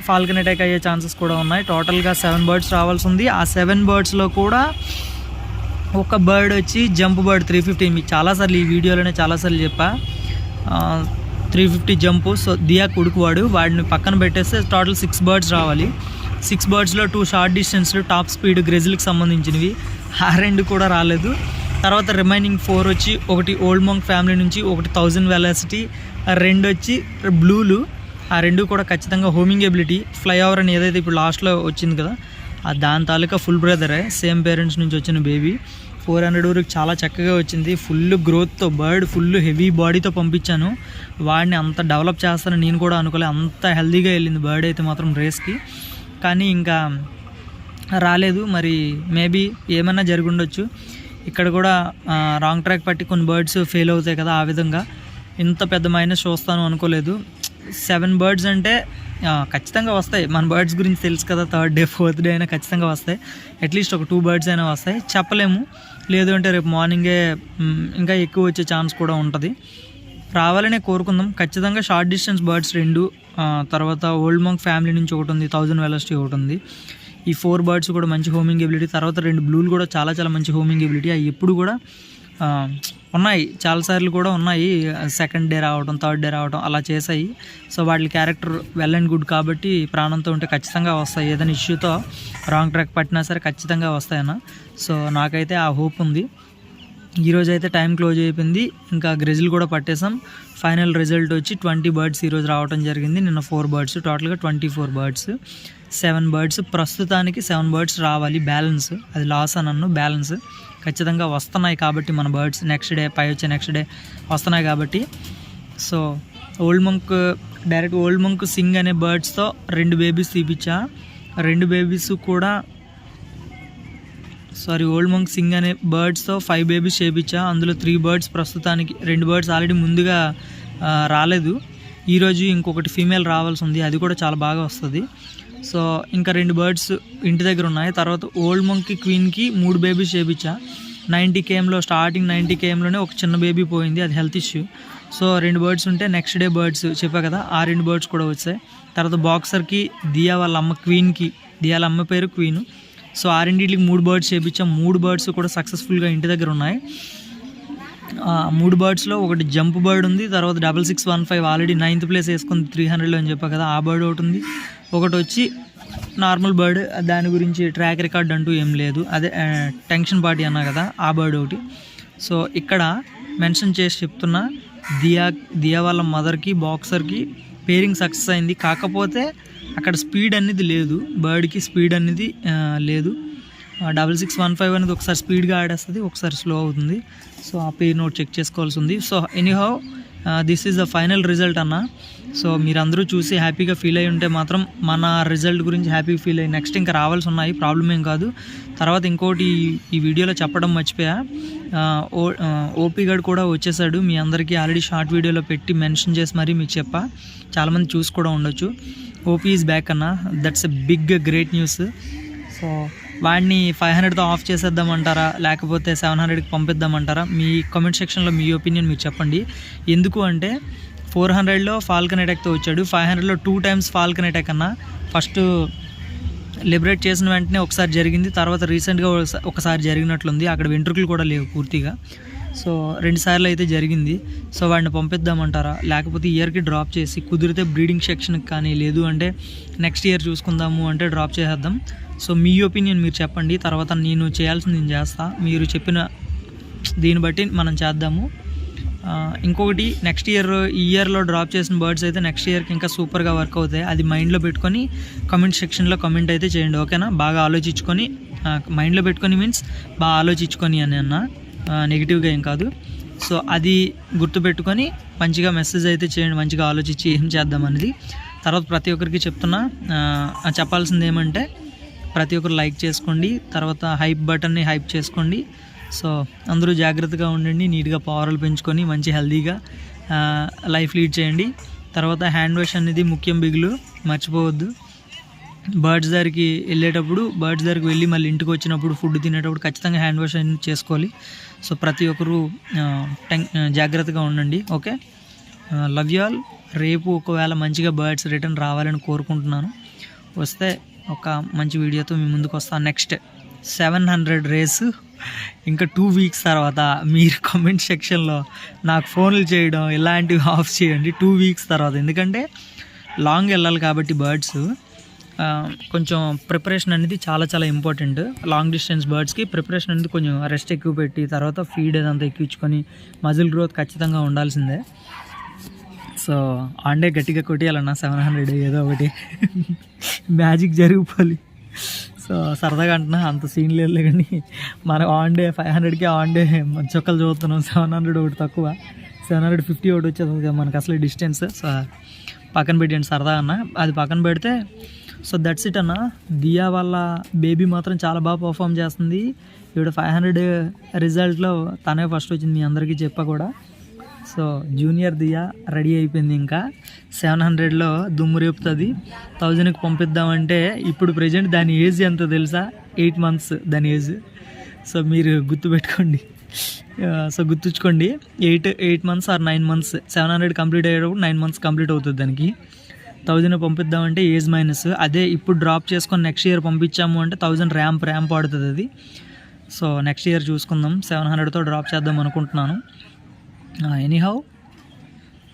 ఫాల్కన్ అటాక్ అయ్యే ఛాన్సెస్ కూడా ఉన్నాయి. టోటల్గా 7 బర్డ్స్ రావాల్సి ఉంది. ఆ 7 బర్డ్స్లో కూడా ఒక బర్డ్ వచ్చి జంప్ బర్డ్ 350. మీకు చాలాసార్లు ఈ వీడియోలోనే చాలాసార్లు చెప్పా, 350 జంపు. సో దియా కొడుకు వాడిని పక్కన పెట్టేస్తే టోటల్ 6 బర్డ్స్ రావాలి. 6 బర్డ్స్లో 2 షార్ట్ డిస్టెన్స్లు టాప్ స్పీడ్ గ్రెజిల్కి సంబంధించినవి. ఆ 2 కూడా రాలేదు. తర్వాత రిమైనింగ్ 4 వచ్చి ఒకటి ఓల్డ్ మంక్ ఫ్యామిలీ నుంచి, ఒకటి 1000 వెలాసిటీ, 2 వచ్చి బ్లూలు. ఆ 2 కూడా ఖచ్చితంగా హోమింగ్ ఎబిలిటీ. ఫ్లైఓవర్ అని ఏదైతే ఇప్పుడు లాస్ట్లో వచ్చింది కదా, దాని తాలూకా ఫుల్ బ్రదరే, సేమ్ పేరెంట్స్ నుంచి వచ్చిన బేబీ. 400 వరకు చాలా చక్కగా వచ్చింది. ఫుల్ గ్రోత్తో బర్డ్, ఫుల్ హెవీ బాడీతో పంపించాను. వాడిని అంత డెవలప్ చేస్తానని నేను కూడా అనుకోలే. అంత హెల్దీగా వెళ్ళింది బర్డ్ అయితే మాత్రం రేస్కి. కానీ ఇంకా రాలేదు. మరి మేబీ ఏమైనా జరిగి ఉండొచ్చు. ఇక్కడ కూడా రాంగ్ ట్రాక్ పట్టి కొన్ని బర్డ్స్ ఫెయిల్ అవుతాయి కదా, ఆ విధంగా ఇంత పెద్ద మైనస్ చూస్తాను అనుకోలేదు. 7 బర్డ్స్ అంటే ఖచ్చితంగా వస్తాయి. మన బర్డ్స్ గురించి తెలుసు కదా, 3rd డే 4th డే అయినా ఖచ్చితంగా వస్తాయి. అట్లీస్ట్ ఒక 2 బర్డ్స్ అయినా వస్తాయి, చెప్పలేము. లేదు అంటే రేపు మార్నింగే ఇంకా ఎక్కువ వచ్చే ఛాన్స్ కూడా ఉంటుంది. రావాలనే కోరుకుందాం. ఖచ్చితంగా షార్ట్ డిస్టెన్స్ బర్డ్స్ 2, తర్వాత ఓల్డ్ మంక్ ఫ్యామిలీ నుంచి ఒకటి ఉంది, 1000 వెలాసిటీ ఒకటి ఉంది. ఈ 4 బర్డ్స్ కూడా మంచి హోమింగ్ ఎబిలిటీ. తర్వాత 2 బ్లూలు కూడా చాలా చాలా మంచి హోమింగ్ ఎబిలిటీ. అవి ఎప్పుడు కూడా ఉన్నాయి, చాలాసార్లు కూడా ఉన్నాయి. 2nd డే రావడం, 3rd డే రావడం అలా చేశాయి. సో వాటి క్యారెక్టర్ వెల్ అండ్ గుడ్ కాబట్టి ప్రాణంతో ఉంటే ఖచ్చితంగా వస్తాయి. ఏదైనా ఇష్యూతో రాంగ్ ట్రాక్ పట్టినా సరే ఖచ్చితంగా వస్తాయన్న. సో నాకైతే ఆ హోప్ ఉంది. ఈరోజు అయితే టైం క్లోజ్ అయిపోయింది. ఇంకా గ్రెజిల్ కూడా పట్టేసాం. ఫైనల్ రిజల్ట్ వచ్చి 20 బర్డ్స్ ఈరోజు రావడం జరిగింది. నిన్న 4 బర్డ్స్, టోటల్గా 24 బర్డ్స్. 7 బర్డ్స్ ప్రస్తుతానికి 7 బర్డ్స్ రావాలి. బ్యాలెన్స్ అది లాస్ అని బ్యాలెన్స్ ఖచ్చితంగా వస్తున్నాయి కాబట్టి మన బర్డ్స్ నెక్స్ట్ డే వచ్చే నెక్స్ట్ డే వస్తున్నాయి కాబట్టి. సో ఓల్డ్ మంక్ సింగ్ అనే బర్డ్స్తో 2 బేబీస్ తీపిచ్చా. 2 బేబీస్ కూడా ఓల్డ్ మంక్ సింగ్ అనే బర్డ్స్తో 5 బేబీస్ చేయించా. అందులో 3 బర్డ్స్ ప్రస్తుతానికి, 2 బర్డ్స్ ఆల్రెడీ ముందుగా రాలేదు. ఈరోజు ఇంకొకటి ఫీమేల్ రావాల్సి ఉంది, అది కూడా చాలా బాగా వస్తుంది. సో ఇంకా 2 బర్డ్స్ ఇంటి దగ్గర ఉన్నాయి. తర్వాత ఓల్డ్ మంక్ క్వీన్కి 3 బేబీస్ చేయించా. 90 kmలో స్టార్టింగ్ 90 kmలోనే ఒక చిన్న బేబీ పోయింది, అది హెల్త్ ఇష్యూ. సో 2 బర్డ్స్ ఉంటే నెక్స్ట్ డే బర్డ్స్ చెప్పా కదా, ఆ 2 బర్డ్స్ కూడా వచ్చాయి. తర్వాత బాక్సర్కి దియా వాళ్ళ అమ్మ క్వీన్కి, దియాల అమ్మ పేరు క్వీన్. సో ఆ 2 3 బర్డ్స్ చేయించాం. 3 బర్డ్స్ కూడా సక్సెస్ఫుల్గా ఇంటి దగ్గర ఉన్నాయి. 3 బర్డ్స్లో ఒకటి జంప్ బర్డ్ ఉంది. తర్వాత 6615 ఆల్రెడీ 9th ప్లేస్ వేసుకుంది 300లో అని చెప్పా కదా, ఆ బర్డ్ ఒకటి ఉంది. ఒకటి వచ్చి నార్మల్ బర్డ్, దాని గురించి ట్రాక్ రికార్డ్ అంటూ ఏం లేదు, అదే టెన్షన్ పార్టీ అన్నా కదా, ఆ బర్డ్ ఒకటి. సో ఇక్కడ మెన్షన్ చేసి చెప్తున్నా, దియా వాళ్ళ మదర్కి బాక్సర్కి పేరింగ్ సక్సెస్ అయింది. కాకపోతే అక్కడ స్పీడ్ అనేది లేదు, బర్డ్కి స్పీడ్ అనేది లేదు. 6615 అనేది ఒకసారి స్పీడ్గా ఆడేస్తుంది, ఒకసారి స్లో అవుతుంది. సో ఆ పేరు నోట్ చెక్ చేసుకోవాల్సి ఉంది. So anyhow this is the final result అన్న. సో మీరందరూ చూసి హ్యాపీగా ఫీల్ అయ్యి ఉంటే మాత్రం మన రిజల్ట్ గురించి హ్యాపీగా ఫీల్ అయ్యి నెక్స్ట్ ఇంకా రావాల్సి ఉన్నాయి, ప్రాబ్లం ఏం కాదు. తర్వాత ఇంకోటి ఈ వీడియోలో చెప్పడం మర్చిపోయా, ఓపీ గడ్ కూడా వచ్చేసాడు. మీ అందరికీ ఆల్రెడీ షార్ట్ వీడియోలో పెట్టి మెన్షన్ చేసి మరీ మీకు చెప్పా, చాలామంది చూసి కూడా ఉండొచ్చు. ఓపీ ఈజ్ బ్యాక్ అన్న, that's a big great news. So వాడిని 500తో ఆఫ్ చేసేద్దామంటారా లేకపోతే 700కి పంపిద్దామంటారా? మీ కామెంట్ సెక్షన్లో మీ ఒపీనియన్ మీరు చెప్పండి. ఎందుకు అంటే 400లో ఫాల్కన్ అటాక్తో వచ్చాడు, 500లో 2 times ఫాల్కన్ అటాక్ అన్న. ఫస్ట్ లిబరేట్ చేసిన వెంటనే ఒకసారి జరిగింది, తర్వాత రీసెంట్గా ఒకసారి జరిగినట్లుంది. అక్కడ వెంట్రుకలు కూడా లేవు పూర్తిగా. సో 2 సార్లు అయితే జరిగింది. సో వాడిని పంపిద్దామంటారా లేకపోతే ఇయర్కి డ్రాప్ చేసి కుదిరితే బ్రీడింగ్ సెక్షన్కి కానీ లేదు అంటే నెక్స్ట్ ఇయర్ చూసుకుందాము అంటే డ్రాప్ చేసేద్దాం. సో మీ ఒపీనియన్ మీరు చెప్పండి. తర్వాత నేను చేయాల్సింది నేను చేస్తా, మీరు చెప్పిన దీన్ని బట్టి మనం చేద్దాము. ఇంకొకటి నెక్స్ట్ ఇయర్ ఈ ఇయర్లో డ్రాప్ చేసిన బర్డ్స్ అయితే నెక్స్ట్ ఇయర్కి ఇంకా సూపర్గా వర్క్ అవుతాయి. అది మైండ్లో పెట్టుకొని కామెంట్ సెక్షన్లో కామెంట్ అయితే చేయండి, ఓకేనా? బాగా ఆలోచించుకొని, మైండ్లో పెట్టుకొని మీన్స్ బాగా ఆలోచించుకొని అని అన్న, నెగిటివ్గా ఏం కాదు. సో అది గుర్తుపెట్టుకొని మంచిగా మెసేజ్ అయితే చేయండి, మంచిగా ఆలోచించి ఏం చేద్దాం అనేది. తర్వాత ప్రతి ఒక్కరికి చెప్తున్నా, చెప్పాల్సింది ఏమంటే ప్రతి ఒక్కరు లైక్ చేసుకోండి, తర్వాత హైప్ బటన్ని హైప్ చేసుకోండి. సో అందరూ జాగ్రత్తగా ఉండండి, నీట్గా పవర్లు పెంచుకొని మంచి హెల్తీగా లైఫ్ లీడ్ చేయండి. తర్వాత హ్యాండ్ వాష్ అనేది ముఖ్యం, బిగులు మర్చిపోవద్దు. బర్డ్స్ దగ్గరికి వెళ్ళేటప్పుడు, బర్డ్స్ దగ్గరికి వెళ్ళి మళ్ళీ ఇంటికి వచ్చినప్పుడు ఫుడ్ తినేటప్పుడు ఖచ్చితంగా హ్యాండ్ వాష్ అనేది చేసుకోవాలి. సో ప్రతి ఒక్కరు జాగ్రత్తగా ఉండండి, ఓకే? Love you all. రేపు ఒకవేళ మంచిగా బర్డ్స్ రిటర్న్ రావాలని కోరుకుంటున్నాను. వస్తే ఒక మంచి వీడియోతో మీ ముందుకు వస్తాను. నెక్స్ట్ 700 రేసు ఇంకా 2 weeks తర్వాత మీరు కామెంట్ సెక్షన్లో నాకు ఫోన్లు చేయడం ఇలాంటివి ఆఫ్ చేయండి 2 weeks తర్వాత. ఎందుకంటే లాంగ్ వెళ్ళాలి కాబట్టి బర్డ్స్ కొంచెం ప్రిపరేషన్ అనేది చాలా చాలా ఇంపార్టెంట్. లాంగ్ డిస్టెన్స్ బర్డ్స్కి ప్రిపరేషన్ అనేది కొంచెం రెస్ట్ ఎక్కువ పెట్టి తర్వాత ఫీడ్ అదంతా ఎక్కించుకొని మజిల్ గ్రోత్ ఖచ్చితంగా ఉండాల్సిందే. సో ఆన్ డే గట్టిగా కొట్టేయాలన్నా 700 ఏదో ఒకటి మ్యాజిక్ జరిగిపోవాలి. సో సరదాగా అంటున్నా, అంత సీన్ లేదు కానీ మనం ఆన్ డే 500కి ఆన్ డే చొక్కలు చూస్తున్నాం. 700 ఒకటి తక్కువ, 750 ఒకటి వచ్చేది మనకు అసలు డిస్టెన్స్. సో పక్కన పెట్టండి సరదా అన్న, అది పక్కన పెడితే. సో దట్స్ ఇట్ అన్న. దియా వాళ్ళ బేబీ మాత్రం చాలా బాగా పర్ఫామ్ చేస్తుంది. ఇప్పుడు 500 రిజల్ట్లో తనే ఫస్ట్ వచ్చింది, మీ అందరికీ చెప్పా కూడా. సో జూనియర్ దియా రెడీ అయిపోయింది, ఇంకా 700లో దుమ్ము రేపుతుంది. 1000కి పంపిద్దామంటే ఇప్పుడు ప్రజెంట్ దాని ఏజ్ ఎంత తెలుసా? 8 months దాని ఏజ్. సో మీరు గుర్తుపెట్టుకోండి, సో గుర్తుంచుకోండి, 8 months ఆర్ 9 months. 700 కంప్లీట్ అయ్యేటప్పుడు 9 months కంప్లీట్ అవుతుంది దానికి. 1000 పంపిద్దామంటే ఏజ్ మైనస్. అదే ఇప్పుడు డ్రాప్ చేసుకొని నెక్స్ట్ ఇయర్ పంపించాము అంటే 1000 ర్యాంప్ ఆడుతుంది అది. సో నెక్స్ట్ ఇయర్ చూసుకుందాం, 700తో డ్రాప్ చేద్దాం అనుకుంటున్నాను. ఎనీహౌ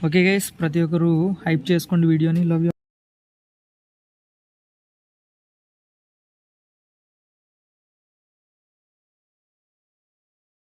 ఓకే గైస్, ప్రతి ఒక్కరు హైప్ చేసుకోండి వీడియోని. Love you.